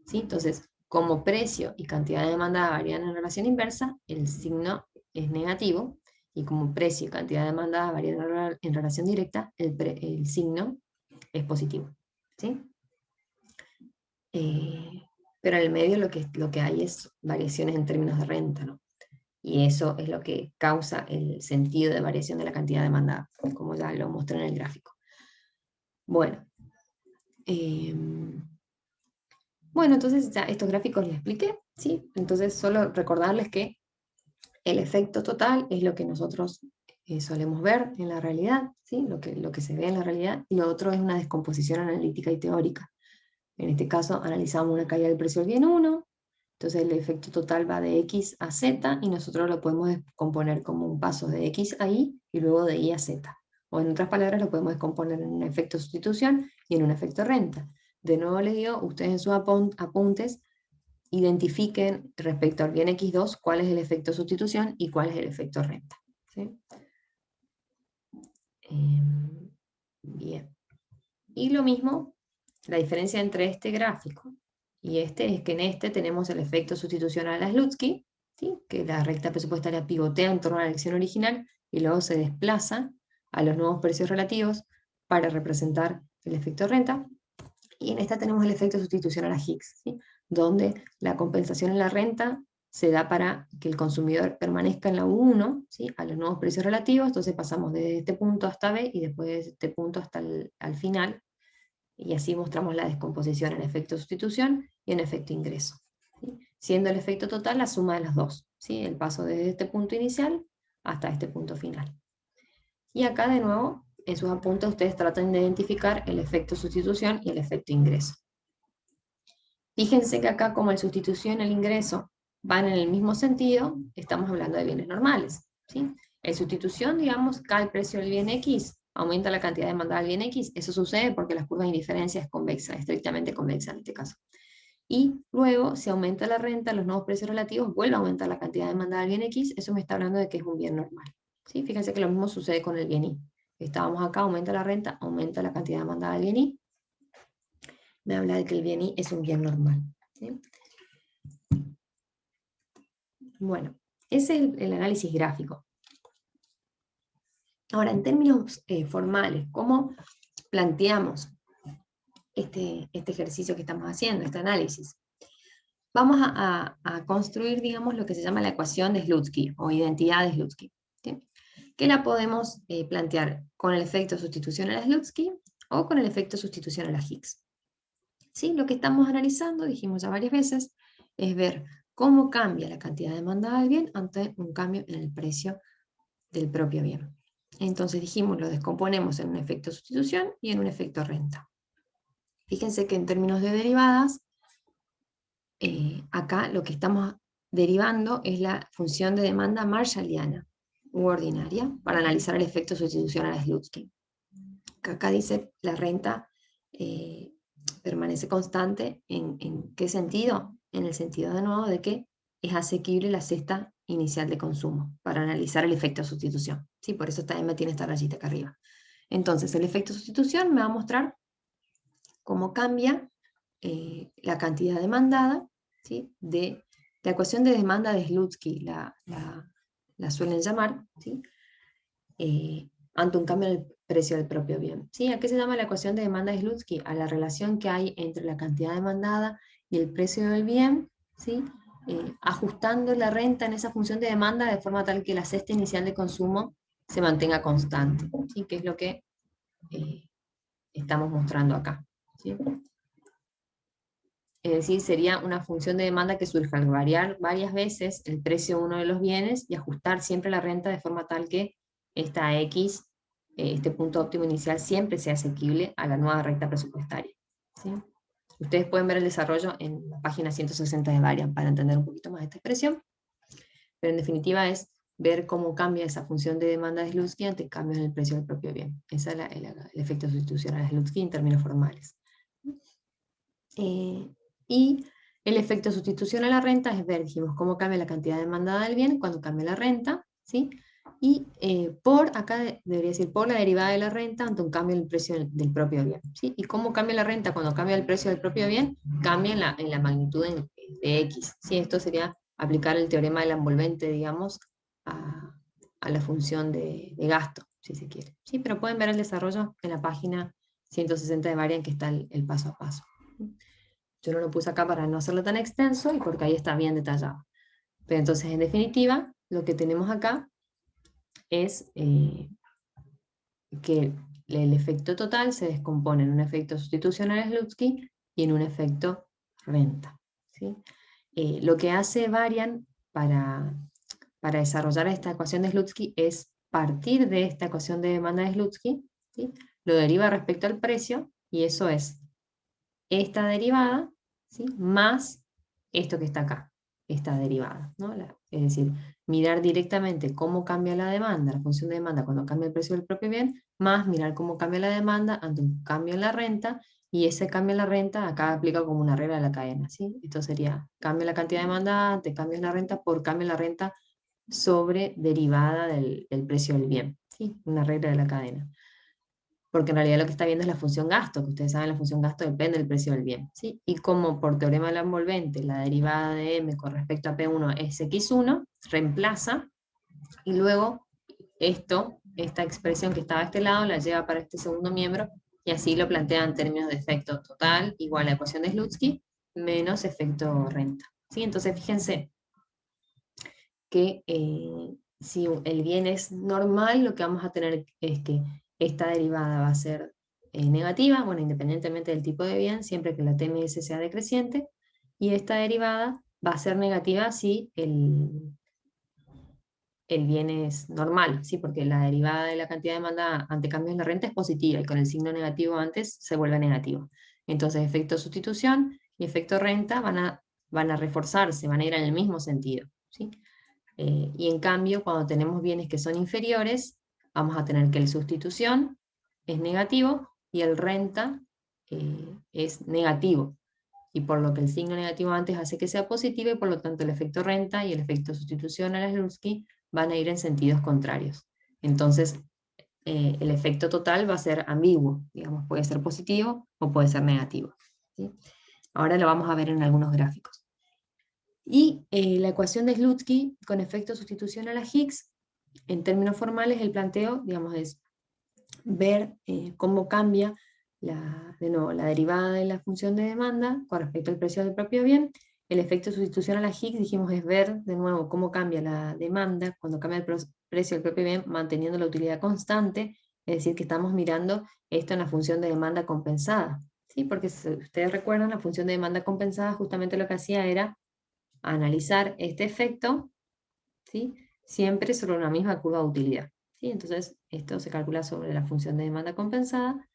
[SPEAKER 1] ¿Sí? Entonces, como precio y cantidad demandada varían en relación inversa, el signo es negativo, y como precio y cantidad demandada varían en relación directa, el signo es positivo. ¿Sí? Pero en el medio lo que hay es variaciones en términos de renta, ¿no? Y eso es lo que causa el sentido de variación de la cantidad demandada, como ya lo mostré en el gráfico. Bueno, Bueno, entonces ya estos gráficos les expliqué, ¿sí? Entonces solo recordarles que el efecto total es lo que nosotros solemos ver en la realidad, ¿sí? Lo que se ve en la realidad, y lo otro es una descomposición analítica y teórica. En este caso analizamos una caída del precio del bien 1, entonces el efecto total va de X a Z y nosotros lo podemos descomponer como un paso de X a Y y luego de Y a Z. O en otras palabras lo podemos descomponer en un efecto sustitución y en un efecto renta. De nuevo les digo, ustedes en sus apuntes identifiquen respecto al bien X2 cuál es el efecto sustitución y cuál es el efecto renta. ¿Sí? Bien. Y lo mismo, la diferencia entre este gráfico y este es que en este tenemos el efecto sustitucional a Slutsky, ¿sí? Que la recta presupuestaria pivotea en torno a la elección original y luego se desplaza a los nuevos precios relativos para representar el efecto renta. Y en esta tenemos el efecto sustitucional a Higgs, ¿sí? Donde la compensación en la renta se da para que el consumidor permanezca en la U1, ¿sí? A los nuevos precios relativos, entonces pasamos desde este punto hasta B y después de este punto hasta al final, y así mostramos la descomposición en efecto sustitución y en efecto ingreso, ¿sí? Siendo el efecto total la suma de las dos, ¿sí? El paso desde este punto inicial hasta este punto final. Y acá de nuevo, en sus apuntes ustedes tratan de identificar el efecto sustitución y el efecto ingreso. Fíjense que acá como el sustitución y el ingreso van en el mismo sentido, estamos hablando de bienes normales, ¿sí? En sustitución, digamos, cae el precio del bien X, aumenta la cantidad demandada del bien X, eso sucede porque las curvas de indiferencia es convexa, estrictamente convexa en este caso. Y luego, si aumenta la renta, los nuevos precios relativos, vuelve a aumentar la cantidad demandada del bien X, eso me está hablando de que es un bien normal, ¿sí? Fíjense que lo mismo sucede con el bien Y. Estábamos acá, aumenta la renta, aumenta la cantidad demandada del bien Y, me habla de que el bien Y es un bien normal, ¿sí? Bueno, ese es el análisis gráfico. Ahora, en términos formales, ¿cómo planteamos este ejercicio que estamos haciendo, este análisis? Vamos a construir, digamos, lo que se llama la ecuación de Slutsky, o identidad de Slutsky, ¿sí? Que la podemos plantear con el efecto sustitución a la Slutsky o con el efecto sustitución a la Higgs. ¿Sí? Lo que estamos analizando, dijimos ya varias veces, es ver cómo cambia la cantidad demandada del bien ante un cambio en el precio del propio bien. Entonces dijimos, lo descomponemos en un efecto sustitución y en un efecto renta. Fíjense que en términos de derivadas, acá lo que estamos derivando es la función de demanda marshalliana u ordinaria para analizar el efecto sustitución a la Slutsky. Acá dice la renta permanece constante. ¿En qué sentido? En el sentido de nuevo de que es asequible la cesta inicial de consumo para analizar el efecto sustitución. ¿Sí? Por eso también me tiene esta rayita acá arriba. Entonces el efecto sustitución me va a mostrar cómo cambia la cantidad demandada, ¿sí? De la ecuación de demanda de Slutsky, la suelen llamar, ¿sí? Ante un cambio en el precio del propio bien. ¿Sí? ¿A qué se llama la ecuación de demanda de Slutsky? A la relación que hay entre la cantidad demandada y el precio del bien, ¿sí? Ajustando la renta en esa función de demanda de forma tal que la cesta inicial de consumo se mantenga constante, ¿sí? Que es lo que estamos mostrando acá, ¿sí? Es decir, sería una función de demanda que surja al variar varias veces el precio de uno de los bienes y ajustar siempre la renta de forma tal que esta X, este punto óptimo inicial, siempre sea asequible a la nueva recta presupuestaria, ¿sí? Ustedes pueden ver el desarrollo en la página 160 de Varian para entender un poquito más esta expresión, pero en definitiva es ver cómo cambia esa función de demanda de Slutsky ante cambios en el precio del propio bien. Ese es el efecto sustitucional de Slutsky en términos formales. Y el efecto sustitución a la renta es ver, dijimos, cómo cambia la cantidad demandada del bien cuando cambia la renta, ¿sí? Y acá debería decir, por la derivada de la renta ante un cambio en el precio del propio bien, ¿sí? Y cómo cambia la renta cuando cambia el precio del propio bien, cambia en la magnitud de X, ¿sí? Esto sería aplicar el teorema de la envolvente, digamos, a la función de gasto, si se quiere, ¿sí? Pero pueden ver el desarrollo en la página 160 de Varian, que está el paso a paso. Yo no lo puse acá para no hacerlo tan extenso y porque ahí está bien detallado. Pero entonces, en definitiva, lo que tenemos acá es que el efecto total se descompone en un efecto sustitucional a Slutsky y en un efecto renta. ¿Sí? Lo que hace Varian para desarrollar esta ecuación de Slutsky es partir de esta ecuación de demanda de Slutsky, ¿sí? Lo deriva respecto al precio, y eso es esta derivada, ¿sí? Más esto que está acá, esta derivada, ¿no? Es decir, mirar directamente cómo cambia la demanda, la función de demanda cuando cambia el precio del propio bien, más mirar cómo cambia la demanda ante un cambio en la renta, y ese cambio en la renta acá aplica como una regla de la cadena, ¿sí? Esto sería, cambio la cantidad demandada, cambio en la renta por cambio en la renta sobre derivada del precio del bien, ¿sí? Una regla de la cadena. Porque en realidad lo que está viendo es la función gasto, que ustedes saben la función gasto depende del precio del bien, ¿sí? Y como por teorema de la envolvente la derivada de m con respecto a P1 es x1, reemplaza, y luego esta expresión que estaba a este lado la lleva para este segundo miembro, y así lo plantea en términos de efecto total igual a la ecuación de Slutsky menos efecto renta, ¿sí? Entonces fíjense que si el bien es normal, lo que vamos a tener es que esta derivada va a ser negativa, bueno, independientemente del tipo de bien, siempre que la TMS sea decreciente, y esta derivada va a ser negativa si el bien es normal, ¿sí? Porque la derivada de la cantidad demandada ante cambios en la renta es positiva, y con el signo negativo antes se vuelve negativo. Entonces, efecto sustitución y efecto renta van a reforzarse, van a ir en el mismo sentido, ¿sí? Y en cambio, cuando tenemos bienes que son inferiores, vamos a tener que el sustitución es negativo y el renta es negativo. Y por lo que el signo negativo antes hace que sea positivo, y por lo tanto el efecto renta y el efecto sustitución a la Slutsky van a ir en sentidos contrarios. Entonces, el efecto total va a ser ambiguo, digamos, puede ser positivo o puede ser negativo, ¿sí? Ahora lo vamos a ver en algunos gráficos. Y la ecuación de Slutsky con efecto sustitución a la Higgs, en términos formales, el planteo, digamos, es ver cómo cambia de nuevo, la derivada de la función de demanda con respecto al precio del propio bien. El efecto sustitución a la Higgs, dijimos, es ver de nuevo cómo cambia la demanda cuando cambia el precio del propio bien manteniendo la utilidad constante, es decir, que estamos mirando esto en la función de demanda compensada, ¿sí? Porque si ustedes recuerdan, la función de demanda compensada justamente lo que hacía era analizar este efecto, ¿sí? Siempre sobre una misma curva de utilidad, ¿sí? Entonces, esto se calcula sobre la función de demanda compensada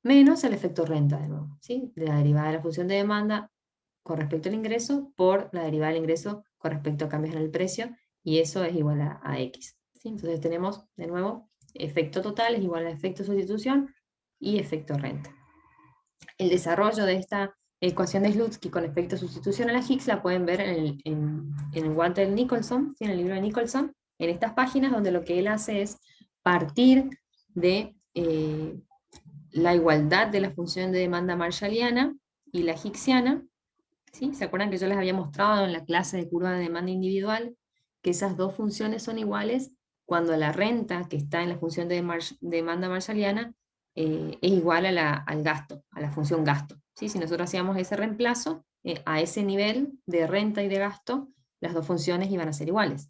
[SPEAKER 1] menos el efecto renta, de nuevo, ¿sí? De la derivada de la función de demanda con respecto al ingreso por la derivada del ingreso con respecto a cambios en el precio, y eso es igual a X, ¿sí? Entonces tenemos, de nuevo, efecto total es igual a efecto sustitución y efecto renta. El desarrollo de esta ecuación de Slutsky con efecto sustitución a la Higgs la pueden ver en el guante del Nicholson, ¿sí? En el libro de Nicholson, en estas páginas donde lo que él hace es partir de la igualdad de la función de demanda marshalliana y la Higgsiana, ¿sí? ¿Se acuerdan que yo les había mostrado en la clase de curva de demanda individual que esas dos funciones son iguales cuando la renta que está en la función de demanda marshalliana es igual al gasto, a la función gasto, ¿sí? Si nosotros hacíamos ese reemplazo, a ese nivel de renta y de gasto, las dos funciones iban a ser iguales,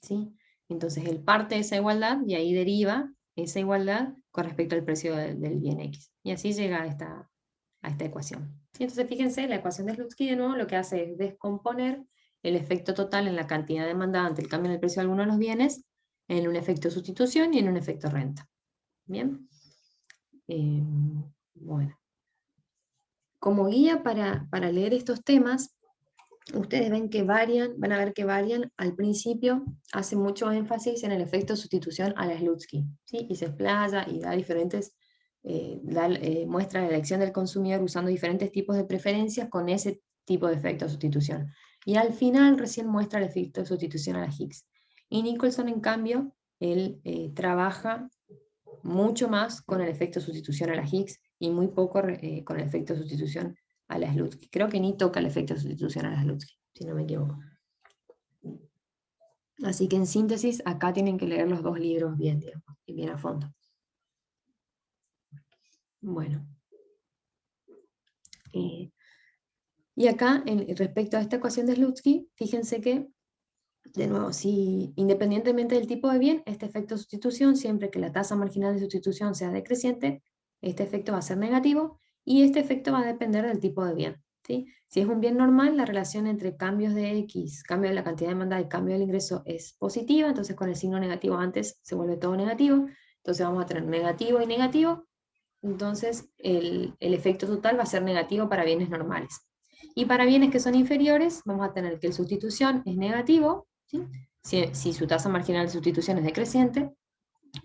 [SPEAKER 1] ¿sí? Entonces él parte de esa igualdad y ahí deriva esa igualdad con respecto al precio del bien X. Y así llega a esta ecuación, ¿sí? Entonces fíjense, la ecuación de Slutsky de nuevo lo que hace es descomponer el efecto total en la cantidad demandada ante el cambio en el precio de alguno de los bienes en un efecto sustitución y en un efecto renta. Bien. Bueno. Como guía para leer estos temas, ustedes ven que van a ver que varian. Al principio hace mucho énfasis en el efecto sustitución a la Slutsky, ¿sí? Y se explaya y da diferentes, muestra la elección del consumidor usando diferentes tipos de preferencias con ese tipo de efecto sustitución. Y al final recién muestra el efecto de sustitución a la Higgs. Y Nicholson, en cambio, él trabaja mucho más con el efecto sustitución a la Higgs y muy poco con el efecto sustitución a la Slutsky. Creo que ni toca el efecto sustitución a la Slutsky, si no me equivoco. Así que en síntesis, acá tienen que leer los dos libros bien, digamos, y bien a fondo. Bueno. Y acá, respecto a esta ecuación de Slutsky, fíjense que, de nuevo, si independientemente del tipo de bien, este efecto de sustitución, siempre que la tasa marginal de sustitución sea decreciente, este efecto va a ser negativo, y este efecto va a depender del tipo de bien, ¿sí? Si es un bien normal, la relación entre cambios de X, cambio de la cantidad demandada y cambio del ingreso es positiva, entonces con el signo negativo antes se vuelve todo negativo, entonces vamos a tener negativo y negativo, entonces el efecto total va a ser negativo para bienes normales. Y para bienes que son inferiores, vamos a tener que el sustitución es negativo, ¿sí? Si su tasa marginal de sustitución es decreciente,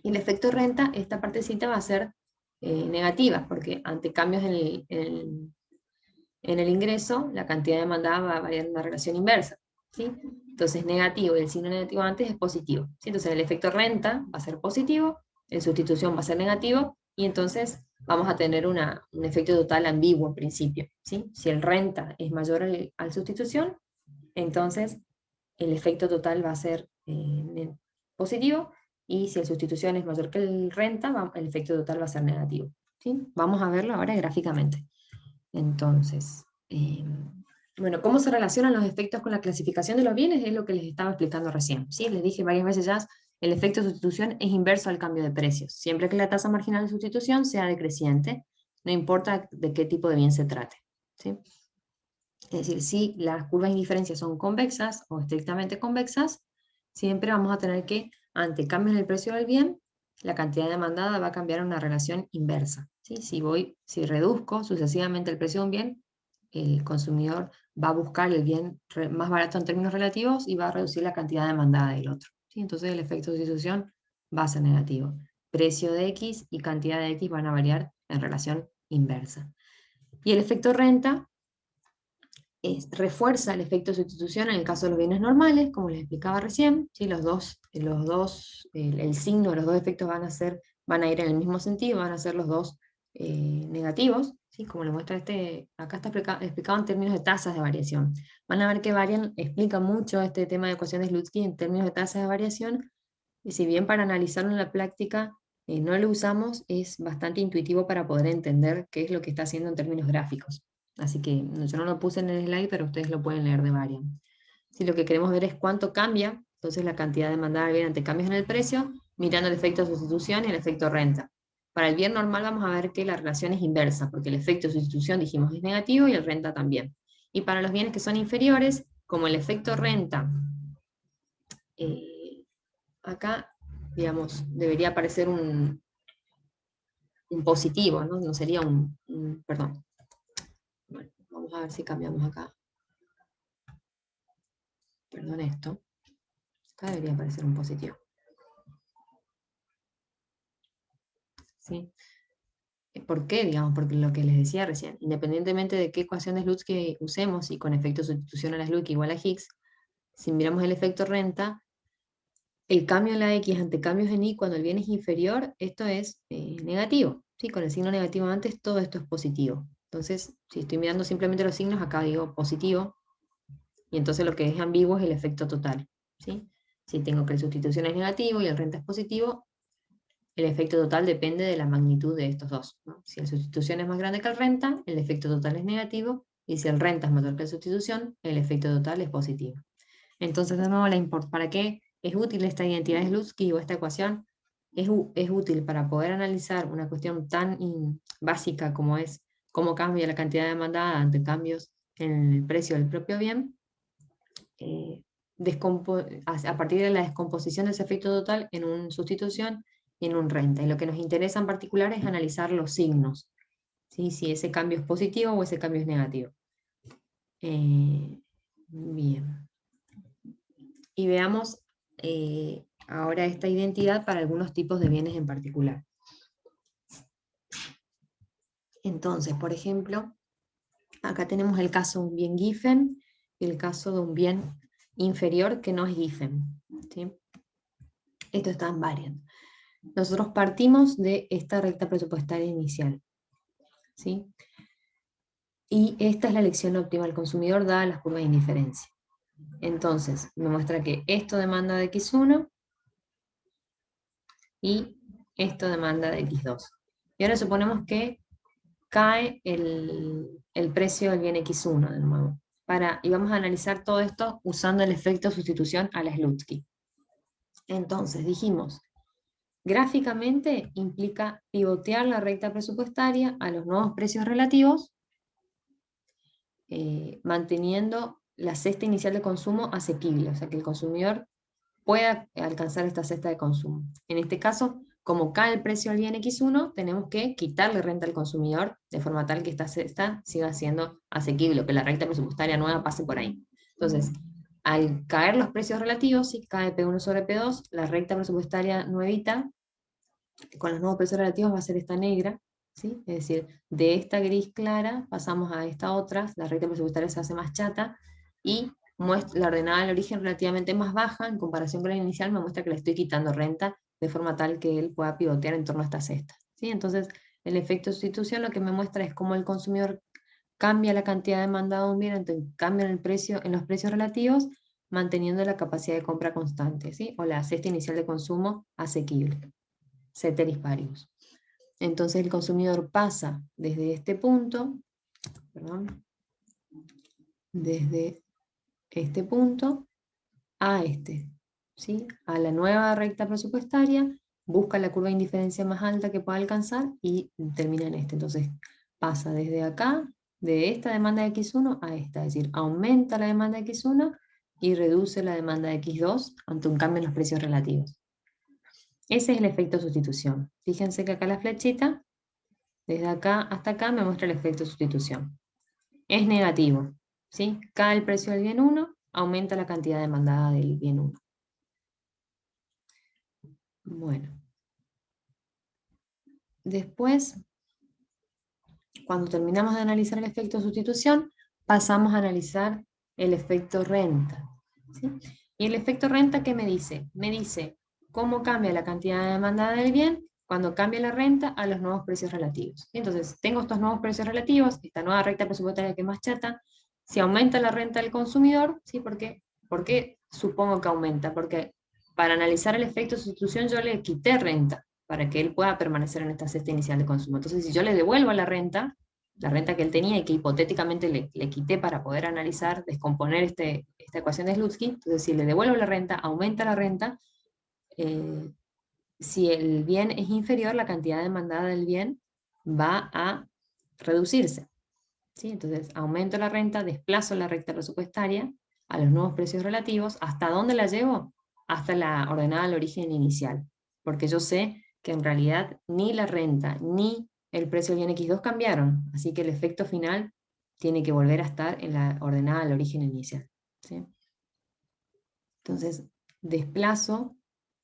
[SPEAKER 1] y el efecto renta, esta partecita va a ser negativa, porque ante cambios en el ingreso, la cantidad demandada va a variar en una relación inversa, ¿sí? Entonces negativo y el signo negativo antes es positivo, ¿sí? Entonces el efecto renta va a ser positivo, el sustitución va a ser negativo, y entonces vamos a tener un efecto total ambiguo en principio, ¿sí? Si el renta es mayor al sustitución, entonces el efecto total va a ser positivo, y si el sustitución es mayor que el renta, el efecto total va a ser negativo, ¿sí? Vamos a verlo ahora gráficamente. Entonces, bueno, ¿cómo se relacionan los efectos con la clasificación de los bienes? Es lo que les estaba explicando recién, ¿sí? Les dije varias veces ya, el efecto de sustitución es inverso al cambio de precios, siempre que la tasa marginal de sustitución sea decreciente, no importa de qué tipo de bien se trate, ¿sí? Es decir, si las curvas de indiferencia son convexas o estrictamente convexas, siempre vamos a tener que, ante cambios en el precio del bien, la cantidad demandada va a cambiar en una relación inversa, ¿sí? Si reduzco sucesivamente el precio de un bien, el consumidor va a buscar el bien más barato en términos relativos y va a reducir la cantidad demandada del otro, ¿sí? Entonces el efecto de sustitución va a ser negativo. Precio de X y cantidad de X van a variar en relación inversa. Y el efecto renta refuerza el efecto de sustitución en el caso de los bienes normales, como les explicaba recién, ¿sí? El signo de los dos efectos van a ir en el mismo sentido, van a ser los dos negativos, ¿sí? Como le muestra acá está explicado en términos de tasas de variación. Van a ver que explica mucho este tema de ecuaciones de Slutsky en términos de tasas de variación, y si bien para analizarlo en la práctica no lo usamos, es bastante intuitivo para poder entender qué es lo que está haciendo en términos gráficos. Así que yo no lo puse en el slide, pero ustedes lo pueden leer de Varian. Si lo que queremos ver es cuánto cambia, entonces la cantidad demandada del bien ante cambios en el precio, mirando el efecto de sustitución y el efecto renta. Para el bien normal vamos a ver que la relación es inversa, porque el efecto de sustitución dijimos es negativo y el renta también. Y para los bienes que son inferiores, como el efecto renta, acá, digamos, debería aparecer un positivo, ¿no? No sería perdón. Bueno, vamos a ver si cambiamos acá. Perdón esto. Acá debería aparecer un positivo. ¿Sí? ¿Por qué? Digamos, porque lo que les decía recién, independientemente de qué ecuación de Slutsky usemos y con efecto de sustitución a la Slutsky igual a Higgs, si miramos el efecto renta, el cambio en la X ante cambios en Y cuando el bien es inferior, esto es negativo. ¿Sí? Con el signo negativo antes, todo esto es positivo. Entonces, si estoy mirando simplemente los signos, acá digo positivo, y entonces lo que es ambiguo es el efecto total, ¿sí? Si tengo que la sustitución es negativo y el renta es positivo, el efecto total depende de la magnitud de estos dos, ¿no? Si la sustitución es más grande que el renta, el efecto total es negativo, y si el renta es mayor que la sustitución, el efecto total es positivo. Entonces, de nuevo, ¿para qué es útil esta identidad de Slutsky o esta ecuación? Es útil para poder analizar una cuestión tan básica como es cómo cambia la cantidad demandada ante cambios en el precio del propio bien, a partir de la descomposición de ese efecto total en una sustitución y en un renta. Y lo que nos interesa en particular es analizar los signos, ¿sí? Si ese cambio es positivo o ese cambio es negativo. Bien. Y veamos ahora esta identidad para algunos tipos de bienes en particular. Entonces, por ejemplo, acá tenemos el caso de un bien Giffen y el caso de un bien inferior que no es Giffen, ¿sí? Esto está en Variant. Nosotros partimos de esta recta presupuestaria inicial, ¿sí? Y esta es la elección óptima del consumidor dada las curvas de indiferencia. Entonces, me muestra que esto demanda de X1 y esto demanda de X2. Y ahora suponemos que cae el precio del bien X1 de nuevo. Y vamos a analizar todo esto usando el efecto sustitución a la Slutsky. Entonces, dijimos, gráficamente implica pivotear la recta presupuestaria a los nuevos precios relativos manteniendo la cesta inicial de consumo asequible, o sea que el consumidor pueda alcanzar esta cesta de consumo. En este caso, como cae el precio del bien X1, tenemos que quitarle renta al consumidor de forma tal que esta cesta siga siendo asequible, que la recta presupuestaria nueva pase por ahí. Entonces, al caer los precios relativos, si cae P1 sobre P2, la recta presupuestaria nuevita, con los nuevos precios relativos va a ser esta negra, ¿sí? Es decir, de esta gris clara pasamos a esta otra, la recta presupuestaria se hace más chata, y la ordenada del origen relativamente más baja, en comparación con la inicial, me muestra que le estoy quitando renta, de forma tal que él pueda pivotear en torno a esta cesta, ¿sí? Entonces, el efecto de sustitución lo que me muestra es cómo el consumidor cambia la cantidad demandada de un bien, entonces cambia el precio, en los precios relativos, manteniendo la capacidad de compra constante, ¿sí? O la cesta inicial de consumo asequible, ceteris paribus. Entonces el consumidor pasa desde este punto, perdón, desde este punto a este, ¿sí? A la nueva recta presupuestaria, busca la curva de indiferencia más alta que pueda alcanzar y termina en este. Entonces pasa desde acá, de esta demanda de X1 a esta, es decir, aumenta la demanda de X1 y reduce la demanda de X2 ante un cambio en los precios relativos. Ese es el efecto de sustitución. Fíjense que acá la flechita, desde acá hasta acá, me muestra el efecto de sustitución. Es negativo, ¿sí? Cae el precio del bien 1, aumenta la cantidad demandada del bien 1. Bueno. Después, cuando terminamos de analizar el efecto de sustitución, pasamos a analizar el efecto renta, ¿sí? Y el efecto renta, ¿qué me dice? Me dice cómo cambia la cantidad demandada del bien cuando cambia la renta a los nuevos precios relativos. Entonces, tengo estos nuevos precios relativos, esta nueva recta presupuestaria que es más chata. Si aumenta la renta del consumidor, ¿sí? ¿Por qué supongo que aumenta? Porque para analizar el efecto de sustitución yo le quité renta para que él pueda permanecer en esta cesta inicial de consumo. Entonces, si yo le devuelvo la renta que él tenía y que hipotéticamente le quité para poder analizar, descomponer esta ecuación de Slutsky, entonces si le devuelvo la renta, aumenta la renta, si el bien es inferior, la cantidad demandada del bien va a reducirse, ¿sí? Entonces aumento la renta, desplazo la recta presupuestaria a los nuevos precios relativos. ¿Hasta dónde la llevo? Hasta la ordenada al origen inicial, porque yo sé que en realidad ni la renta ni el precio del bien X2 cambiaron, así que el efecto final tiene que volver a estar en la ordenada al origen inicial, ¿sí? Entonces desplazo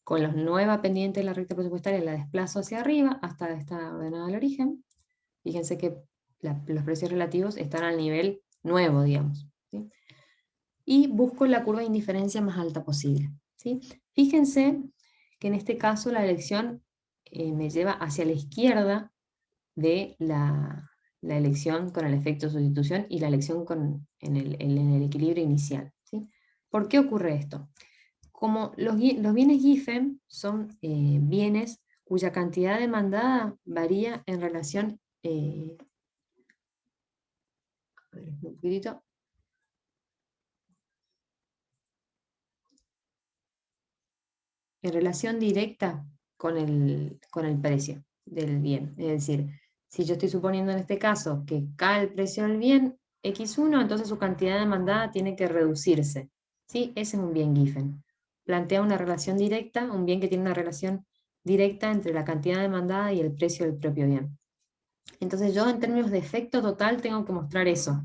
[SPEAKER 1] con la nueva pendiente de la recta presupuestaria, la desplazo hacia arriba hasta esta ordenada al origen. Fíjense que los precios relativos están al nivel nuevo, digamos, ¿sí? Y busco la curva de indiferencia más alta posible, ¿sí? Fíjense que en este caso la elección me lleva hacia la izquierda de la elección con el efecto de sustitución y la elección en el equilibrio inicial, ¿sí? ¿Por qué ocurre esto? Como los bienes Giffen son bienes cuya cantidad demandada varía en relación, a ver, un poquitito, en relación directa con el precio del bien. Es decir, si yo estoy suponiendo en este caso que cae el precio del bien X1, entonces su cantidad demandada tiene que reducirse, ¿sí? Ese es un bien Giffen. Plantea una relación directa, un bien que tiene una relación directa entre la cantidad demandada y el precio del propio bien. Entonces yo en términos de efecto total tengo que mostrar eso,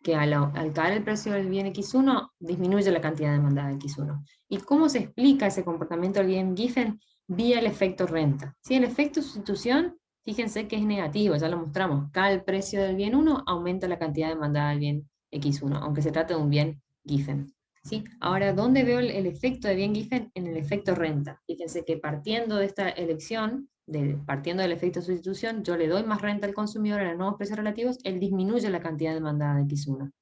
[SPEAKER 1] que al caer el precio del bien X1 disminuye la cantidad demandada de X1. ¿Y cómo se explica ese comportamiento del bien Giffen? Vía el efecto renta. ¿Sí? El efecto sustitución, fíjense que es negativo, ya lo mostramos. Cae el precio del bien 1, aumenta la cantidad demandada del bien X1, aunque se trate de un bien Giffen. ¿Sí? Ahora, ¿dónde veo el efecto de bien Giffen? En el efecto renta. Fíjense que partiendo de esta elección, partiendo del efecto de sustitución, yo le doy más renta al consumidor a los nuevos precios relativos, él disminuye la cantidad demandada de X1.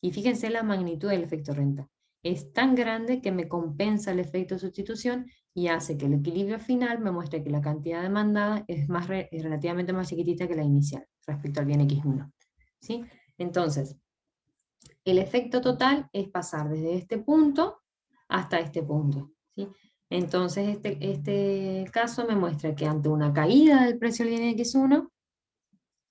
[SPEAKER 1] Y fíjense la magnitud del efecto renta. Es tan grande que me compensa el efecto de sustitución y hace que el equilibrio final me muestre que la cantidad demandada es relativamente más chiquitita que la inicial respecto al bien X1. ¿Sí? Entonces, el efecto total es pasar desde este punto hasta este punto, ¿sí? Entonces este caso me muestra que ante una caída del precio del bien X1,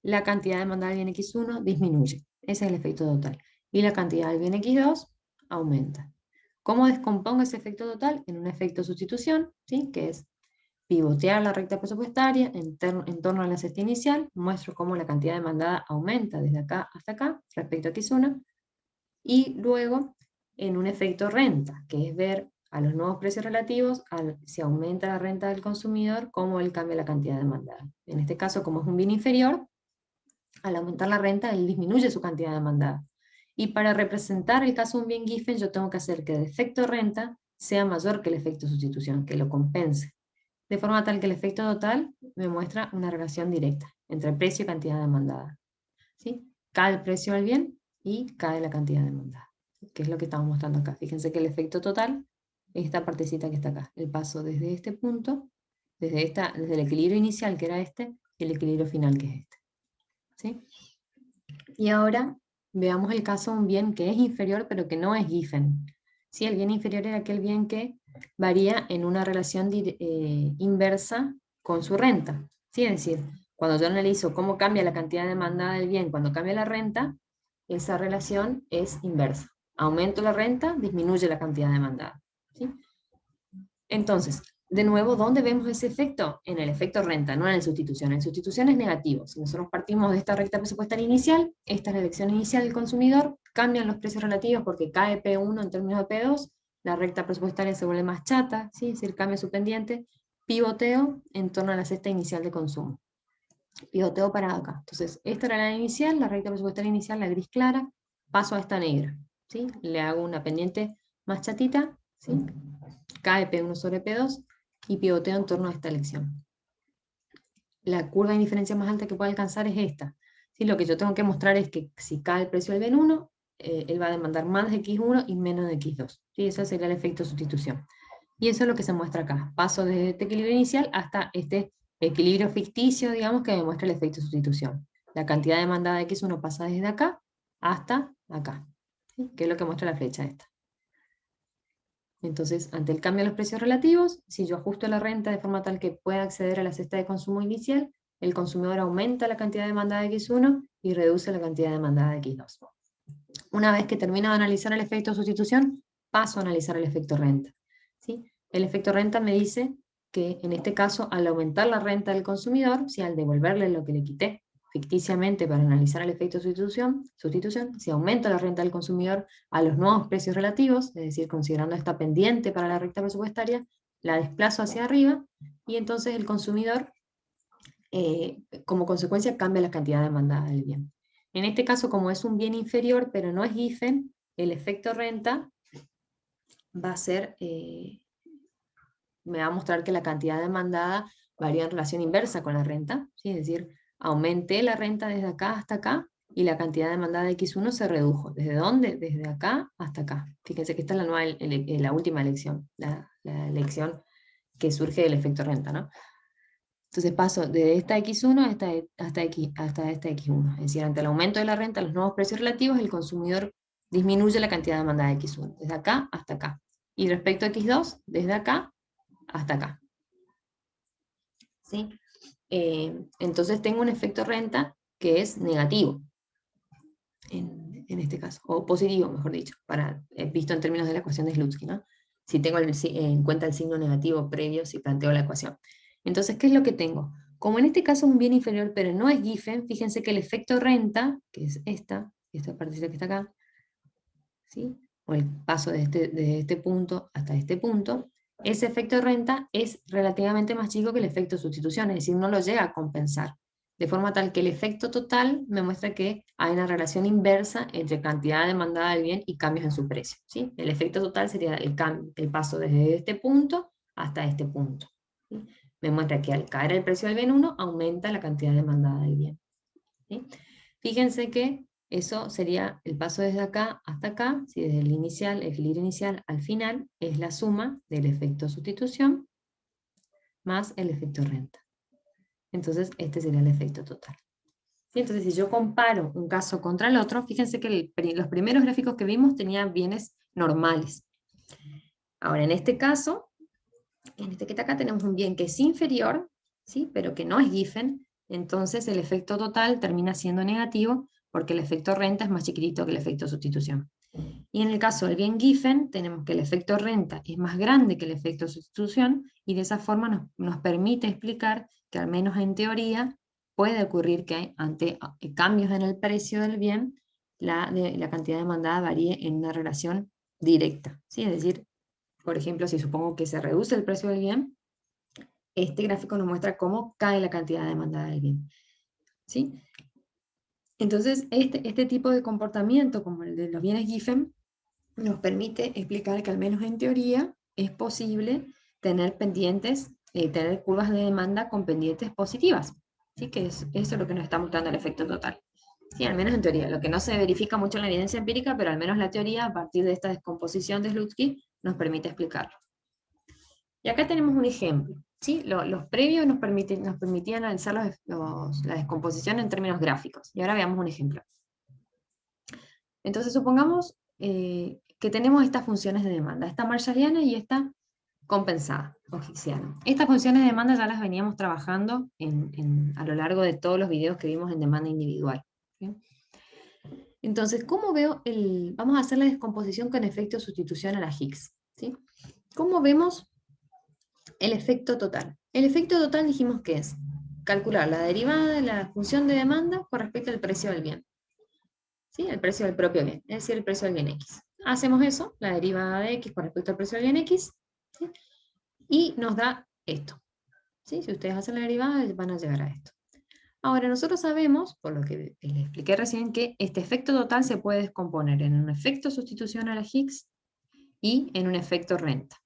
[SPEAKER 1] la cantidad demandada del bien X1 disminuye. Ese es el efecto total. Y la cantidad del bien X2 aumenta. ¿Cómo descompongo ese efecto total? En un efecto sustitución, ¿sí? Que es pivotear la recta presupuestaria en torno a la cesta inicial, muestro cómo la cantidad demandada aumenta desde acá hasta acá, respecto a X1, y luego en un efecto renta, que es ver a los nuevos precios relativos, si aumenta la renta del consumidor, cómo él cambia la cantidad demandada. En este caso, como es un bien inferior, al aumentar la renta, él disminuye su cantidad demandada. Y para representar el caso de un bien Giffen, yo tengo que hacer que el efecto renta sea mayor que el efecto sustitución, que lo compense. De forma tal que el efecto total me muestra una relación directa entre precio y cantidad demandada. ¿Sí? Cae el precio del bien y cae la cantidad demandada, que es lo que estamos mostrando acá. Fíjense que el efecto total es esta partecita que está acá. El paso desde este punto, desde el equilibrio inicial que era este, y el equilibrio final que es este. ¿Sí? Y ahora veamos el caso de un bien que es inferior pero que no es Giffen. ¿Sí? El bien inferior era aquel bien que varía en una relación inversa con su renta. ¿Sí? Es decir, cuando yo analizo cómo cambia la cantidad demandada del bien cuando cambia la renta, esa relación es inversa. Aumento la renta, disminuye la cantidad demandada. ¿Sí? Entonces, de nuevo, ¿dónde vemos ese efecto? En el efecto renta, no en la sustitución. En sustitución es negativo. Si nosotros partimos de esta recta presupuestaria inicial, esta es la elección inicial del consumidor, cambian los precios relativos porque cae P1 en términos de P2, la recta presupuestaria se vuelve más chata, ¿sí? Es decir, cambia su pendiente, pivoteo en torno a la cesta inicial de consumo. Pivoteo para acá. Entonces, esta era la inicial, la recta presupuestaria inicial, la gris clara, paso a esta negra, ¿sí? Le hago una pendiente más chatita, ¿sí? Cae P1 sobre P2 y pivoteo en torno a esta elección. La curva de indiferencia más alta que puede alcanzar es esta. ¿Sí? Lo que yo tengo que mostrar es que si cae el precio del bien 1, él va a demandar más de X1 y menos de X2. ¿Sí? Ese sería el efecto sustitución. Y eso es lo que se muestra acá. Paso desde este equilibrio inicial hasta este equilibrio ficticio, digamos, que me muestra el efecto sustitución. La cantidad demandada de X1 pasa desde acá hasta acá, ¿sí? Que es lo que muestra la flecha esta. Entonces, ante el cambio de los precios relativos, si yo ajusto la renta de forma tal que pueda acceder a la cesta de consumo inicial, el consumidor aumenta la cantidad demandada de X1 y reduce la cantidad demandada de X2. Una vez que termino de analizar el efecto sustitución, paso a analizar el efecto renta. ¿Sí? El efecto renta me dice que en este caso, al aumentar la renta del consumidor, si al devolverle lo que le quité ficticiamente para analizar el efecto sustitución, si aumenta la renta del consumidor a los nuevos precios relativos, es decir, considerando esta pendiente para la recta presupuestaria, la desplazo hacia arriba y entonces el consumidor, como consecuencia, cambia la cantidad demandada del bien. En este caso, como es un bien inferior, pero no es Giffen, el efecto renta va a ser, me va a mostrar que la cantidad demandada varía en relación inversa con la renta, ¿sí? Es decir, aumenté la renta desde acá hasta acá, y la cantidad demandada de X1 se redujo. ¿Desde dónde? Desde acá hasta acá. Fíjense que esta es la, la última elección, la elección que surge del efecto renta, ¿no? Entonces paso de esta X1 hasta esta X1. Es decir, ante el aumento de la renta, los nuevos precios relativos, el consumidor disminuye la cantidad demandada de X1, desde acá hasta acá. Y respecto a X2, desde acá hasta acá. ¿Sí? Entonces tengo un efecto renta que es negativo, en este caso, o positivo, mejor dicho, visto en términos de la ecuación de Slutsky, ¿no? Si tengo en cuenta el signo negativo previo, si planteo la ecuación. Entonces, ¿qué es lo que tengo? Como en este caso es un bien inferior, pero no es Giffen, fíjense que el efecto renta, que es esta partecita que está acá, ¿sí? O el paso de este punto hasta este punto, ese efecto renta es relativamente más chico que el efecto sustitución, es decir, no lo llega a compensar. De forma tal que el efecto total me muestra que hay una relación inversa entre cantidad demandada del bien y cambios en su precio. ¿Sí? El efecto total sería el paso desde este punto hasta este punto. ¿Sí? Me muestra que al caer el precio del bien 1, aumenta la cantidad demandada del bien. ¿Sí? Fíjense que eso sería el paso desde acá hasta acá, si desde el inicial, el equilibrio inicial al final, es la suma del efecto sustitución más el efecto renta. Entonces, este sería el efecto total. ¿Sí? Entonces, si yo comparo un caso contra el otro, fíjense que los primeros gráficos que vimos tenían bienes normales. Ahora, en este caso, en este que está acá, tenemos un bien que es inferior, ¿sí? Pero que no es Giffen, entonces el efecto total termina siendo negativo, porque el efecto renta es más chiquitito que el efecto sustitución. Y en el caso del bien Giffen, tenemos que el efecto renta es más grande que el efecto sustitución, y de esa forma nos permite explicar que al menos en teoría puede ocurrir que ante cambios en el precio del bien, la cantidad demandada varíe en una relación directa. ¿Sí? Es decir, por ejemplo, si supongo que se reduce el precio del bien, este gráfico nos muestra cómo cae la cantidad demandada del bien. ¿Sí? Entonces, este tipo de comportamiento, como el de los bienes Giffen, nos permite explicar que al menos en teoría es posible tener pendientes, tener curvas de demanda con pendientes positivas. ¿Sí? Que eso es lo que nos está mostrando el efecto total. Sí, al menos en teoría. Lo que no se verifica mucho en la evidencia empírica, pero al menos la teoría, a partir de esta descomposición de Slutsky, nos permite explicarlo. Y acá tenemos un ejemplo. ¿Sí? Los previos nos permitían analizar la descomposición en términos gráficos. Y ahora veamos un ejemplo. Entonces supongamos que tenemos estas funciones de demanda, esta marshalliana y esta compensada, o hicksiana. Estas funciones de demanda ya las veníamos trabajando a lo largo de todos los videos que vimos en demanda individual. ¿Sí? Entonces, ¿cómo veo vamos a hacer la descomposición con efecto sustitución a la Higgs? ¿Sí? ¿Cómo vemos el efecto total? El efecto total dijimos que es calcular la derivada de la función de demanda con respecto al precio del bien. ¿Sí? El precio del propio bien, es decir, el precio del bien X. Hacemos eso, la derivada de X con respecto al precio del bien X, ¿sí? Y nos da esto. ¿Sí? Si ustedes hacen la derivada, van a llegar a esto. Ahora, nosotros sabemos, por lo que les expliqué recién, que este efecto total se puede descomponer en un efecto sustitución a la Higgs y en un efecto renta.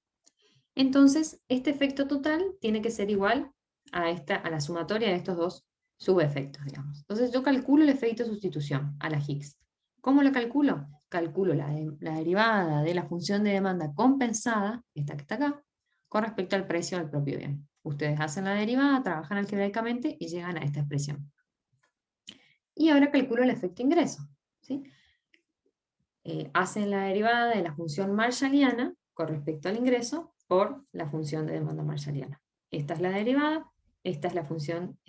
[SPEAKER 1] Entonces, este efecto total tiene que ser igual a la sumatoria de estos dos subefectos, digamos. Entonces, yo calculo el efecto sustitución a la Higgs. ¿Cómo lo calculo? Calculo la derivada de la función de demanda compensada, esta que está acá, con respecto al precio del propio bien. Ustedes hacen la derivada, trabajan algebraicamente y llegan a esta expresión. Y ahora calculo el efecto ingreso. ¿Sí? Hacen la derivada de la función marshalliana con respecto al ingreso por la función de demanda marshalliana. Esta es la derivada, esta es la función,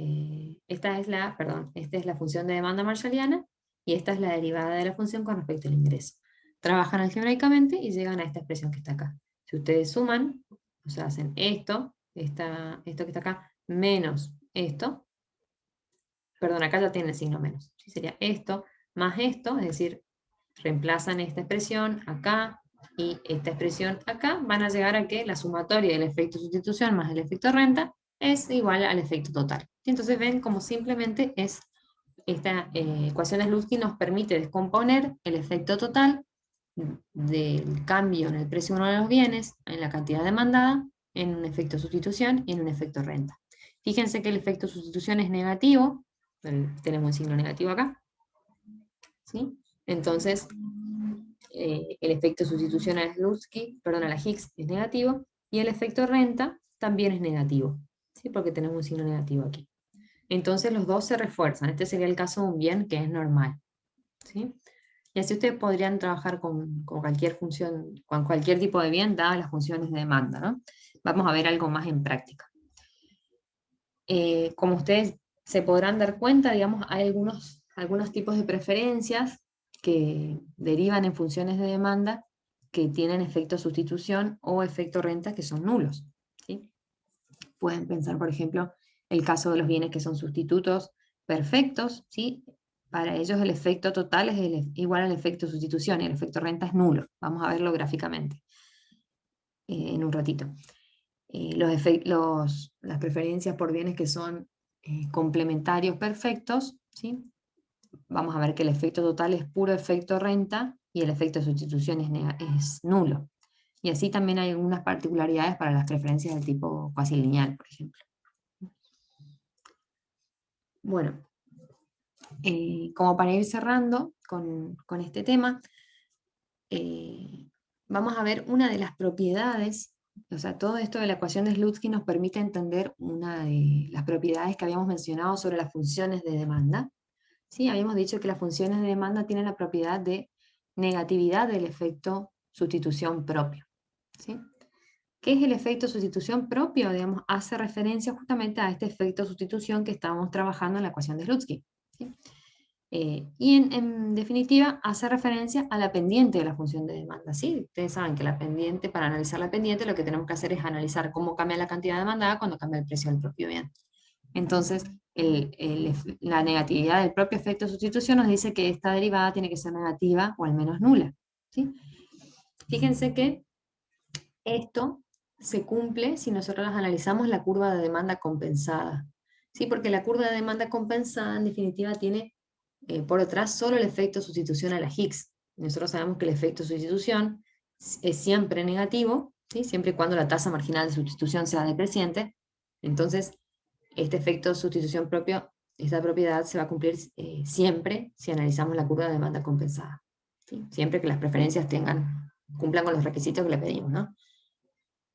[SPEAKER 1] esta es la función de demanda marshalliana y esta es la derivada de la función con respecto al ingreso. Trabajan algebraicamente y llegan a esta expresión que está acá. Si ustedes suman, o sea, hacen esto que está acá, menos esto, perdón, acá ya tiene el signo menos, ¿sí? Sería esto más esto, es decir, reemplazan esta expresión acá y esta expresión acá, van a llegar a que la sumatoria del efecto sustitución más el efecto renta es igual al efecto total. Entonces ven como simplemente es esta ecuación de Slutsky nos permite descomponer el efecto total del cambio en el precio de uno de los bienes, en la cantidad demandada, en un efecto sustitución y en un efecto renta. Fíjense que el efecto sustitución es negativo, tenemos un signo negativo acá, ¿sí? Entonces, el efecto sustitución a la Higgs es negativo, y el efecto renta también es negativo, ¿sí? Porque tenemos un signo negativo aquí. Entonces los dos se refuerzan. Este sería el caso de un bien que es normal, ¿sí? Y así ustedes podrían trabajar con cualquier función, con cualquier tipo de bien, dadas las funciones de demanda, ¿no? Vamos a ver algo más en práctica. Como ustedes se podrán dar cuenta, digamos, hay algunos tipos de preferencias que derivan en funciones de demanda que tienen efecto sustitución o efecto renta que son nulos, ¿sí? Pueden pensar, por ejemplo, el caso de los bienes que son sustitutos perfectos, ¿sí? Para ellos el efecto total es igual al efecto sustitución y el efecto renta es nulo. Vamos a verlo gráficamente en un ratito. Las preferencias por bienes que son complementarios perfectos, ¿sí? Vamos a ver que el efecto total es puro efecto renta y el efecto de sustitución es nulo. Y así también hay algunas particularidades para las preferencias del tipo cuasi lineal, por ejemplo. Bueno, como para ir cerrando con este tema, vamos a ver una de las propiedades, o sea, todo esto de la ecuación de Slutsky nos permite entender una de las propiedades que habíamos mencionado sobre las funciones de demanda. ¿Sí? Habíamos dicho que las funciones de demanda tienen la propiedad de negatividad del efecto sustitución propio. ¿Sí? ¿Qué es el efecto sustitución propio? Digamos, hace referencia justamente a este efecto sustitución que estábamos trabajando en la ecuación de Slutsky. ¿Sí? Y en definitiva hace referencia a la pendiente de la función de demanda. ¿Sí? Ustedes saben que la pendiente, para analizar la pendiente, lo que tenemos que hacer es analizar cómo cambia la cantidad demandada cuando cambia el precio del propio bien. Entonces, la negatividad del propio efecto de sustitución nos dice que esta derivada tiene que ser negativa o al menos nula. ¿Sí? Fíjense que esto se cumple si nosotros analizamos la curva de demanda compensada. ¿Sí? Porque la curva de demanda compensada en definitiva tiene por detrás solo el efecto sustitución a la Higgs. Nosotros sabemos que el efecto sustitución es siempre negativo, ¿sí? Siempre y cuando la tasa marginal de sustitución sea decreciente. Entonces, este efecto sustitución propio, esta propiedad se va a cumplir siempre si analizamos la curva de demanda compensada. ¿Sí? Siempre que las preferencias cumplan con los requisitos que le pedimos, ¿no?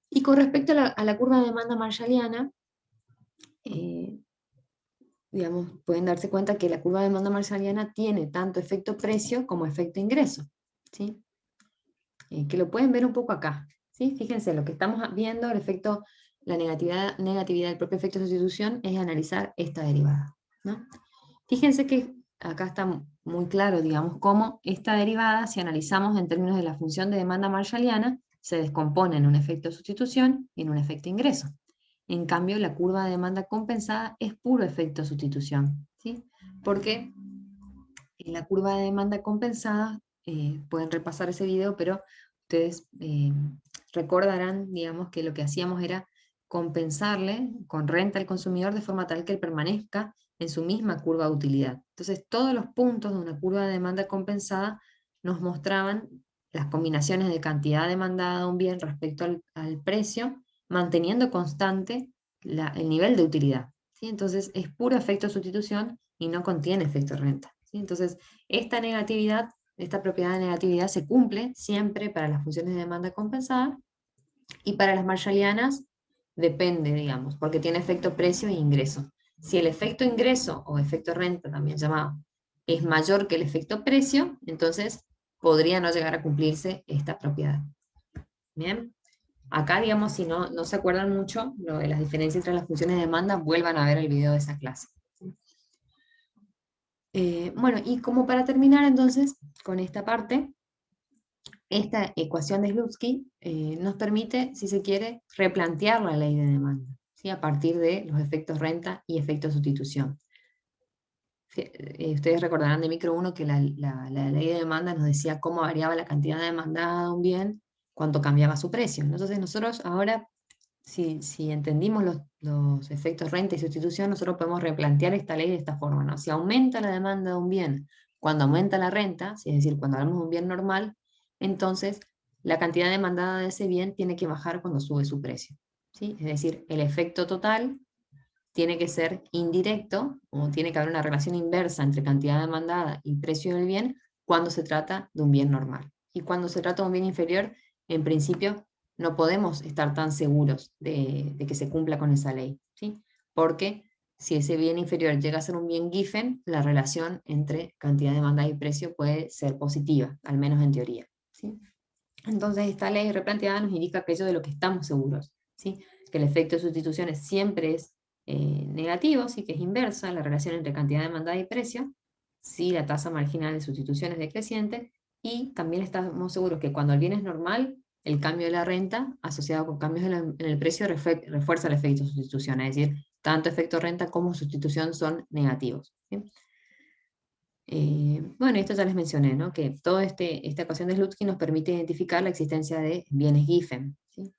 [SPEAKER 1] Y con respecto a la curva de demanda marshalliana, digamos, pueden darse cuenta que la curva de demanda marshalliana tiene tanto efecto precio como efecto ingreso, ¿sí? Que lo pueden ver un poco acá, ¿sí? Fíjense, lo que estamos viendo, la negatividad del propio efecto de sustitución, es analizar esta derivada, ¿no? Fíjense que acá está muy claro, digamos, cómo esta derivada, si analizamos en términos de la función de demanda marshalliana, se descompone en un efecto de sustitución y en un efecto ingreso. En cambio, la curva de demanda compensada es puro efecto de sustitución, ¿sí? Porque en la curva de demanda compensada, pueden repasar ese video, pero ustedes recordarán, digamos, que lo que hacíamos era compensarle con renta al consumidor de forma tal que él permanezca en su misma curva de utilidad. Entonces, todos los puntos de una curva de demanda compensada nos mostraban las combinaciones de cantidad demandada de un bien respecto al precio, manteniendo constante el nivel de utilidad, ¿sí? Entonces, es puro efecto de sustitución y no contiene efecto renta, ¿sí? Entonces, esta propiedad de negatividad se cumple siempre para las funciones de demanda compensada, y para las marshallianas depende, digamos, porque tiene efecto precio e ingreso. Si el efecto ingreso o efecto renta, también llamado, es mayor que el efecto precio, entonces podría no llegar a cumplirse esta propiedad. Bien, acá, digamos, si no se acuerdan mucho lo de las diferencias entre las funciones de demanda, vuelvan a ver el video de esa clase. Bueno, y como para terminar entonces con esta parte, esta ecuación de Slutsky nos permite, si se quiere, replantear la ley de demanda, ¿sí? A partir de los efectos renta y efectos sustitución. Ustedes recordarán de micro 1 que la ley de demanda nos decía cómo variaba la cantidad demandada de un bien cuando cambiaba su precio. Entonces nosotros ahora, si entendimos los efectos renta y sustitución, nosotros podemos replantear esta ley de esta forma, ¿no? Si aumenta la demanda de un bien cuando aumenta la renta, es decir, cuando hablamos de un bien normal, entonces la cantidad demandada de ese bien tiene que bajar cuando sube su precio, ¿sí? Es decir, el efecto total tiene que ser indirecto, o tiene que haber una relación inversa entre cantidad demandada y precio del bien cuando se trata de un bien normal. Y cuando se trata de un bien inferior, en principio no podemos estar tan seguros de que se cumpla con esa ley, ¿sí? Porque si ese bien inferior llega a ser un bien Giffen, la relación entre cantidad demandada y precio puede ser positiva, al menos en teoría, ¿sí? Entonces esta ley replanteada nos indica aquello de lo que estamos seguros, ¿sí? Que el efecto de sustituciones siempre es negativo, sí, que es inversa la relación entre cantidad demandada y precio, si la tasa marginal de sustitución es decreciente, y también estamos seguros que cuando el bien es normal, el cambio de la renta asociado con cambios en el precio refuerza el efecto de sustitución, es decir, tanto efecto renta como sustitución son negativos, ¿sí? Bueno, esto ya les mencioné, ¿no? Que toda esta ecuación de Slutsky nos permite identificar la existencia de bienes Giffen, ¿sí?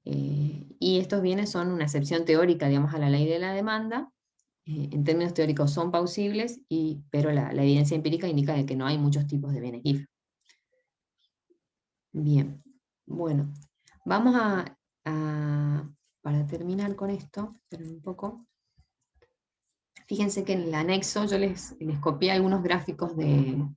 [SPEAKER 1] Y estos bienes son una excepción teórica, digamos, a la ley de la demanda. En términos teóricos son plausibles, pero la evidencia empírica indica de que no hay muchos tipos de bienes Giffen. Bien, bueno, vamos para terminar con esto, esperen un poco. Fíjense que en el anexo yo les copié algunos gráficos de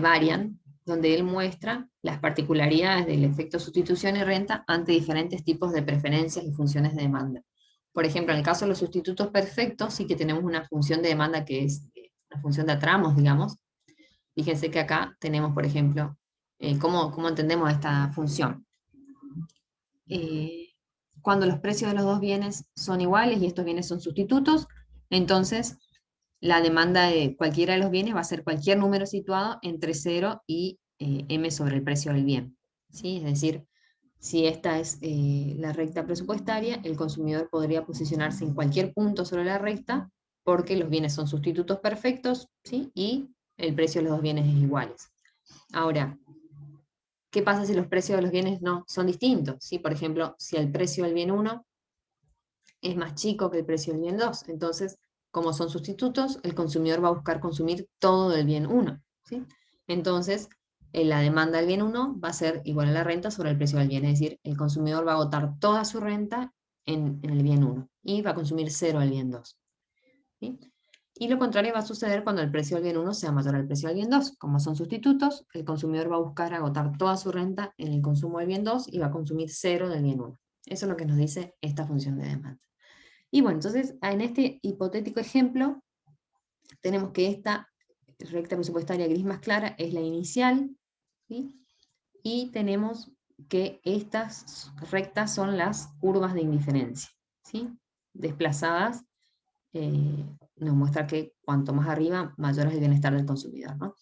[SPEAKER 1] Varian, donde él muestra las particularidades del efecto sustitución y renta ante diferentes tipos de preferencias y funciones de demanda. Por ejemplo, en el caso de los sustitutos perfectos, sí que tenemos una función de demanda que es una función de atramos, digamos. Fíjense que acá tenemos, por ejemplo, ¿cómo entendemos esta función? Cuando los precios de los dos bienes son iguales y estos bienes son sustitutos, entonces la demanda de cualquiera de los bienes va a ser cualquier número situado entre 0 y m sobre el precio del bien. ¿Sí? Es decir, si esta es la recta presupuestaria, el consumidor podría posicionarse en cualquier punto sobre la recta porque los bienes son sustitutos perfectos, ¿sí? Y el precio de los dos bienes es iguales. Ahora, ¿qué pasa si los precios de los bienes no son distintos? ¿Sí? Por ejemplo, si el precio del bien 1 es más chico que el precio del bien 2, entonces, como son sustitutos, el consumidor va a buscar consumir todo del bien 1. ¿Sí? Entonces, la demanda del bien 1 va a ser igual a la renta sobre el precio del bien, es decir, el consumidor va a agotar toda su renta en el bien 1 y va a consumir 0 al bien 2. ¿Sí? Y lo contrario va a suceder cuando el precio del bien 1 sea mayor al precio del bien 2. Como son sustitutos, el consumidor va a buscar agotar toda su renta en el consumo del bien 2 y va a consumir 0 del bien 1. Eso es lo que nos dice esta función de demanda. Y bueno, entonces en este hipotético ejemplo tenemos que esta recta presupuestaria gris más clara es la inicial, ¿sí? Y tenemos que estas rectas son las curvas de indiferencia, ¿sí? Desplazadas, nos muestra que cuanto más arriba, mayor es el bienestar del consumidor, ¿no?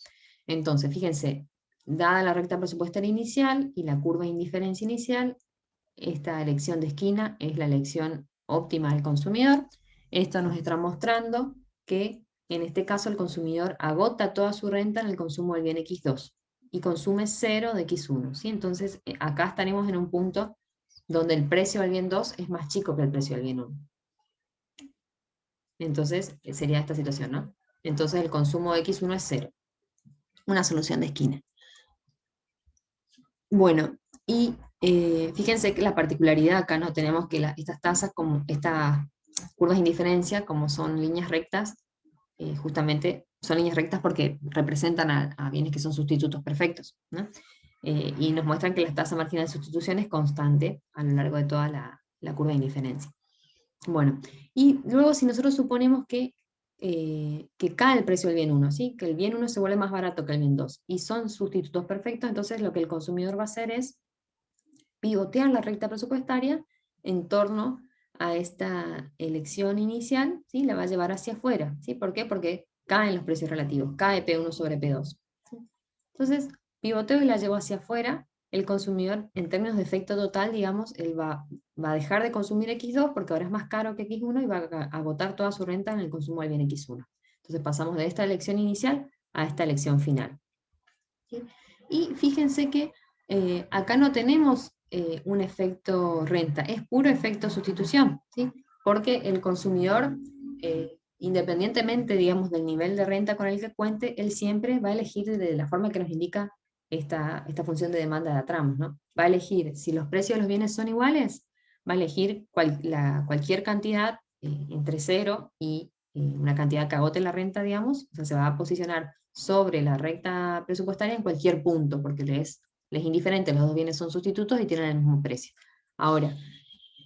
[SPEAKER 1] Entonces, fíjense, dada la recta presupuestaria inicial y la curva de indiferencia inicial, esta elección de esquina es la elección óptima del consumidor. Esto nos está mostrando que en este caso el consumidor agota toda su renta en el consumo del bien X2 y consume 0 de X1. ¿Sí? Entonces acá estaremos en un punto donde el precio del bien 2 es más chico que el precio del bien 1. Entonces sería esta situación, ¿no? Entonces el consumo de X1 es 0. Una solución de esquina. Bueno, y fíjense que la particularidad acá, ¿no? Tenemos que estas tasas, como estas curvas de indiferencia, como son líneas rectas, justamente son líneas rectas porque representan a bienes que son sustitutos perfectos, ¿no? Y nos muestran que la tasa marginal de sustitución es constante a lo largo de toda la curva de indiferencia. Bueno, y luego si nosotros suponemos que cae el precio del bien 1, ¿sí? Que el bien 1 se vuelve más barato que el bien 2, y son sustitutos perfectos, entonces lo que el consumidor va a hacer es pivotear la recta presupuestaria en torno a esta elección inicial, ¿sí? La va a llevar hacia afuera, ¿sí? ¿Por qué? Porque caen los precios relativos, cae P1 sobre P2. ¿Sí? Entonces, pivoteo y la llevo hacia afuera, el consumidor, en términos de efecto total, digamos, él va a dejar de consumir X2 porque ahora es más caro que X1 y va a agotar toda su renta en el consumo del bien X1. Entonces pasamos de esta elección inicial a esta elección final. ¿Sí? Y fíjense que acá no tenemos un efecto renta, es puro efecto sustitución, ¿sí? Porque el consumidor, independientemente, digamos, del nivel de renta con el que cuente, él siempre va a elegir de la forma que nos indica esta función de demanda de tramos, ¿no? Va a elegir, si los precios de los bienes son iguales, va a elegir cualquier cantidad entre 0 y una cantidad que agote la renta, digamos, o sea, se va a posicionar sobre la recta presupuestaria en cualquier punto, porque les es indiferente, los dos bienes son sustitutos y tienen el mismo precio. Ahora,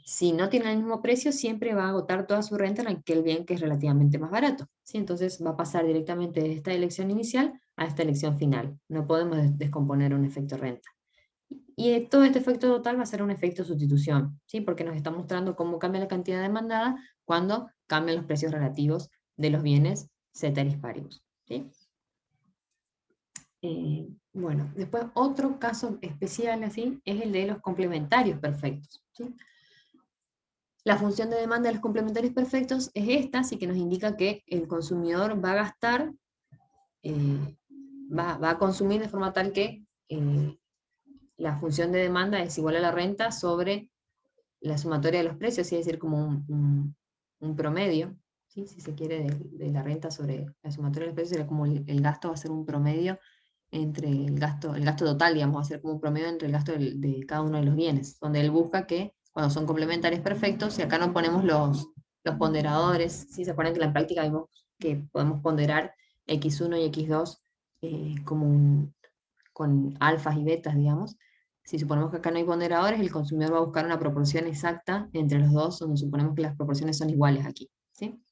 [SPEAKER 1] si no tienen el mismo precio, siempre va a agotar toda su renta en aquel bien que es relativamente más barato, ¿sí? Entonces va a pasar directamente de esta elección inicial a esta elección final. No podemos descomponer un efecto renta. Y todo este efecto total va a ser un efecto sustitución, ¿sí? Porque nos está mostrando cómo cambia la cantidad demandada cuando cambian los precios relativos de los bienes ceteris paribus, ¿sí? Bueno, después otro caso especial así es el de los complementarios perfectos, ¿sí? La función de demanda de los complementarios perfectos es esta, así que nos indica que el consumidor va a gastar, va a consumir de forma tal que la función de demanda es igual a la renta sobre la sumatoria de los precios, es decir, como un promedio, ¿sí? Si se quiere, de la renta sobre la sumatoria de los precios, sería como el gasto va a ser un promedio entre el gasto total, digamos, va a ser como un promedio entre el gasto de cada uno de los bienes, donde él busca que, cuando son complementarios perfectos, y acá no ponemos los ponderadores, ¿sí? Se acuerdan que en la práctica vimos que podemos ponderar X1 y X2 con alfas y betas, digamos. Si suponemos que acá no hay ponderadores, el consumidor va a buscar una proporción exacta entre los dos, donde suponemos que las proporciones son iguales aquí, ¿sí?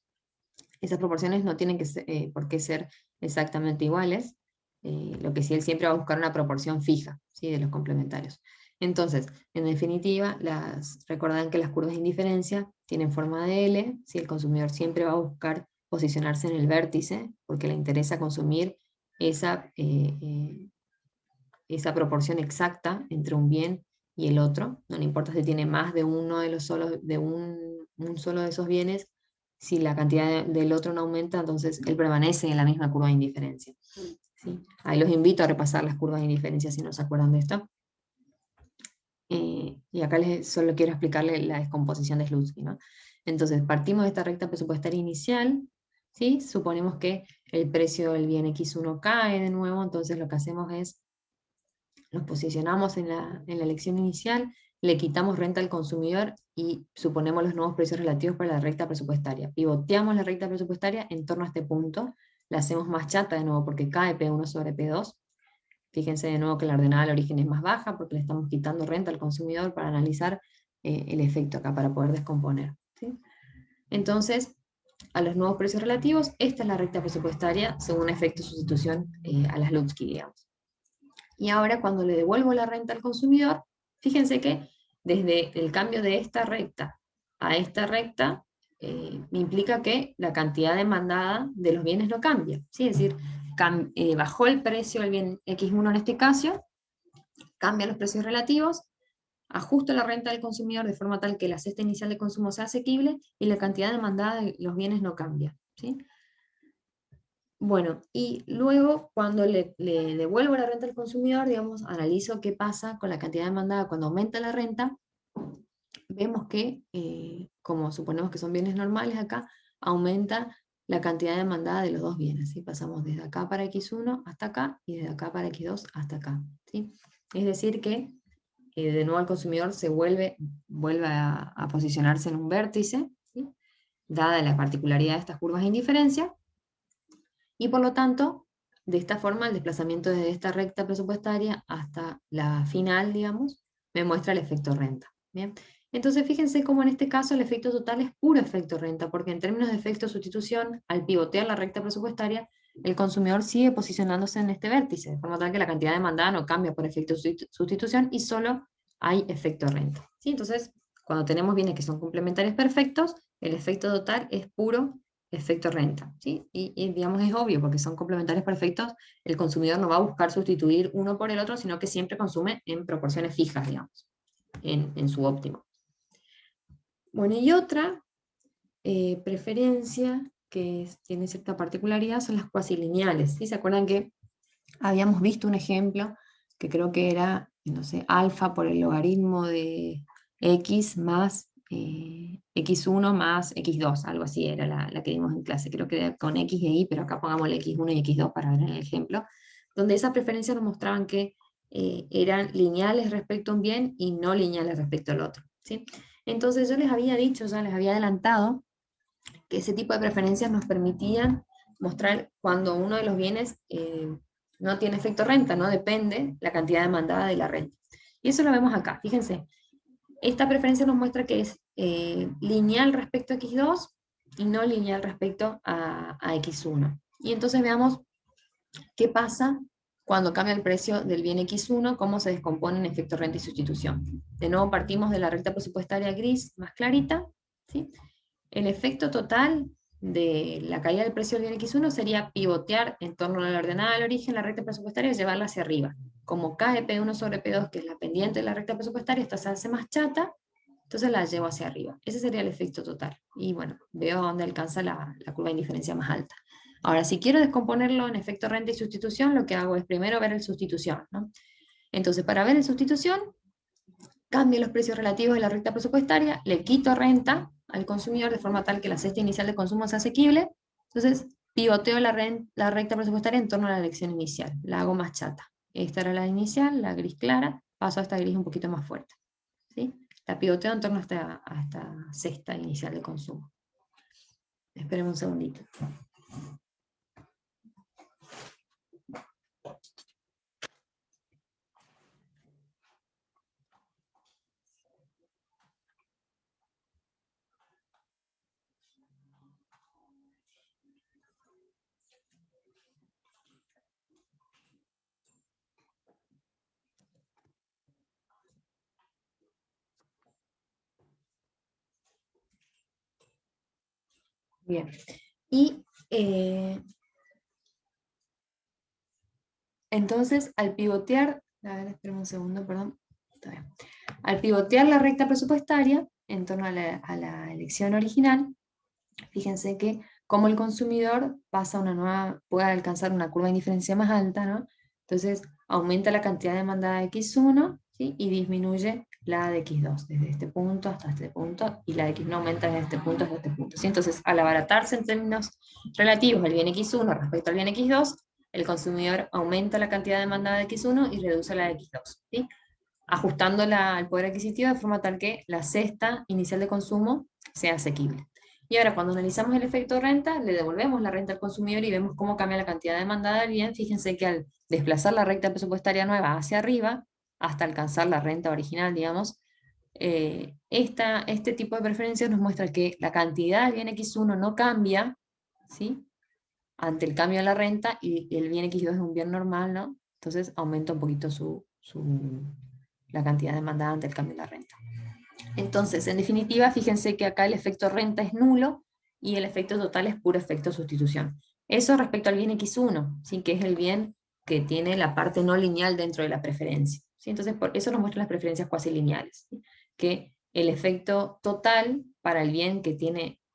[SPEAKER 1] Esas proporciones no tienen por qué ser exactamente iguales, lo que sí él siempre va a buscar una proporción fija, ¿sí? De los complementarios. Entonces, en definitiva, recordarán que las curvas de indiferencia tienen forma de L, ¿sí? El consumidor siempre va a buscar posicionarse en el vértice, porque le interesa consumir esa proporción exacta entre un bien y el otro. No le importa si tiene más de uno de los solos, de un solo de esos bienes, si la cantidad del otro no aumenta, entonces él permanece en la misma curva de indiferencia. ¿Sí? Ahí los invito a repasar las curvas de indiferencia si no se acuerdan de esto. Y acá solo quiero explicarle la descomposición de Slutsky, ¿no? Entonces, partimos de esta recta presupuestaria inicial, ¿sí? Suponemos que el precio del bien X1 cae de nuevo, entonces lo que hacemos es, nos posicionamos en la elección inicial, le quitamos renta al consumidor y suponemos los nuevos precios relativos para la recta presupuestaria. Pivoteamos la recta presupuestaria en torno a este punto, la hacemos más chata de nuevo porque cae P1 sobre P2. Fíjense de nuevo que la ordenada al origen es más baja porque le estamos quitando renta al consumidor para analizar el efecto acá, para poder descomponer. ¿Sí? Entonces, a los nuevos precios relativos, esta es la recta presupuestaria según efecto de sustitución a las Slutsky, digamos. Y ahora cuando le devuelvo la renta al consumidor, fíjense que desde el cambio de esta recta a esta recta, me implica que la cantidad demandada de los bienes no cambia. ¿Sí? Es decir, bajó el precio del bien X1 en este caso, cambia los precios relativos, ajusto la renta del consumidor de forma tal que la cesta inicial de consumo sea asequible y la cantidad demandada de los bienes no cambia. ¿Sí? Bueno, y luego cuando le devuelvo la renta al consumidor, digamos, analizo qué pasa con la cantidad demandada cuando aumenta la renta, vemos que, como suponemos que son bienes normales acá, aumenta la cantidad demandada de los dos bienes, ¿sí? Pasamos desde acá para X1 hasta acá, y desde acá para X2 hasta acá, ¿sí? Es decir que, de nuevo el consumidor vuelve a posicionarse en un vértice, ¿sí? Dada la particularidad de estas curvas de indiferencia, y por lo tanto, de esta forma, el desplazamiento desde esta recta presupuestaria hasta la final, digamos, me muestra el efecto renta. ¿Bien? Entonces, fíjense cómo en este caso el efecto total es puro efecto renta, porque en términos de efecto sustitución, al pivotear la recta presupuestaria, el consumidor sigue posicionándose en este vértice, de forma tal que la cantidad demandada no cambia por efecto sustitución y solo hay efecto renta. ¿Sí? Entonces, cuando tenemos bienes que son complementarios perfectos, el efecto total es puro efecto renta, ¿sí? Y digamos es obvio, porque son complementarios perfectos, el consumidor no va a buscar sustituir uno por el otro, sino que siempre consume en proporciones fijas, digamos, en su óptimo. Bueno, y otra preferencia que tiene cierta particularidad son las cuasilineales, ¿sí? ¿Se acuerdan que habíamos visto un ejemplo que creo que era, no sé, alfa por el logaritmo de x más x1 más x2, algo así era la que vimos en clase, creo que era con x e y, pero acá pongamos el x1 y x2 para ver en el ejemplo, donde esas preferencias nos mostraban que eran lineales respecto a un bien y no lineales respecto al otro, ¿sí? Entonces yo les había dicho, ya les había adelantado, que ese tipo de preferencias nos permitían mostrar cuando uno de los bienes no tiene efecto renta, no depende la cantidad demandada de la renta. Y eso lo vemos acá, fíjense. Esta preferencia nos muestra que es lineal respecto a X2 y no lineal respecto a X1. Y entonces veamos qué pasa cuando cambia el precio del bien X1, cómo se descompone en efecto renta y sustitución. De nuevo partimos de la recta presupuestaria gris más clarita, ¿sí? El efecto total de la caída del precio del bien X1 sería pivotear en torno a la ordenada del origen, la recta presupuestaria, y llevarla hacia arriba. Como cae P1 sobre P2, que es la pendiente de la recta presupuestaria, esta se hace más chata, entonces la llevo hacia arriba. Ese sería el efecto total. Y bueno, veo dónde alcanza la curva de indiferencia más alta. Ahora, si quiero descomponerlo en efecto renta y sustitución, lo que hago es primero ver el sustitución, ¿no? Entonces, para ver el sustitución, cambio los precios relativos de la recta presupuestaria, le quito renta al consumidor de forma tal que la cesta inicial de consumo sea asequible, entonces pivoteo la recta presupuestaria en torno a la elección inicial, la hago más chata. Esta era la inicial, la gris clara, paso a esta gris un poquito más fuerte. ¿Sí? La pivoteo en torno a esta cesta inicial de consumo. Espérenme un segundito. Bien. Y entonces, al pivotear, a ver, espera un segundo, perdón. Está bien. Al pivotear la recta presupuestaria en torno a la elección original, fíjense que como el consumidor pasa a una nueva, puede alcanzar una curva de indiferencia más alta, ¿no? Entonces aumenta la cantidad demandada de X1, ¿sí? Y disminuye la de X2, desde este punto hasta este punto, y la de X no aumenta desde este punto hasta este punto, ¿sí? Entonces, al abaratarse en términos relativos el bien X1 respecto al bien X2, el consumidor aumenta la cantidad demandada de X1 y reduce la de X2, ¿sí? Ajustándola al poder adquisitivo de forma tal que la cesta inicial de consumo sea asequible. Y ahora, cuando analizamos el efecto renta, le devolvemos la renta al consumidor y vemos cómo cambia la cantidad demandada del bien. Fíjense que al desplazar la recta presupuestaria nueva hacia arriba, hasta alcanzar la renta original, digamos, este tipo de preferencias nos muestra que la cantidad del bien X1 no cambia, ¿sí? Ante el cambio de la renta, y el bien X2 es un bien normal, ¿no? Entonces aumenta un poquito la cantidad demandada ante el cambio de la renta. Entonces, en definitiva, fíjense que acá el efecto renta es nulo y el efecto total es puro efecto sustitución. Eso respecto al bien X1, ¿sí? Que es el bien que tiene la parte no lineal dentro de la preferencia, ¿sí? Entonces, por eso nos muestran las preferencias cuasi lineales, ¿sí? Que el efecto total para el bien que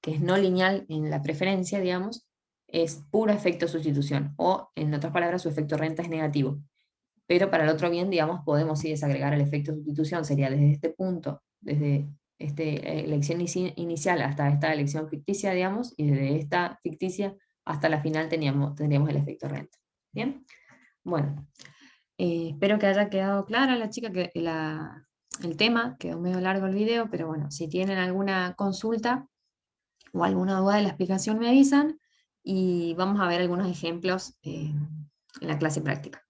[SPEAKER 1] es no lineal en la preferencia, digamos, es puro efecto sustitución, o en otras palabras, su efecto renta es negativo. Pero para el otro bien, digamos, podemos sí desagregar el efecto sustitución, sería desde este punto, desde esta elección inicial hasta esta elección ficticia, digamos, y desde esta ficticia hasta la final tendríamos el efecto renta. ¿Bien? Bueno, espero que haya quedado clara la chica que el tema, quedó medio largo el video, pero bueno, si tienen alguna consulta o alguna duda de la explicación me avisan y vamos a ver algunos ejemplos en la clase práctica.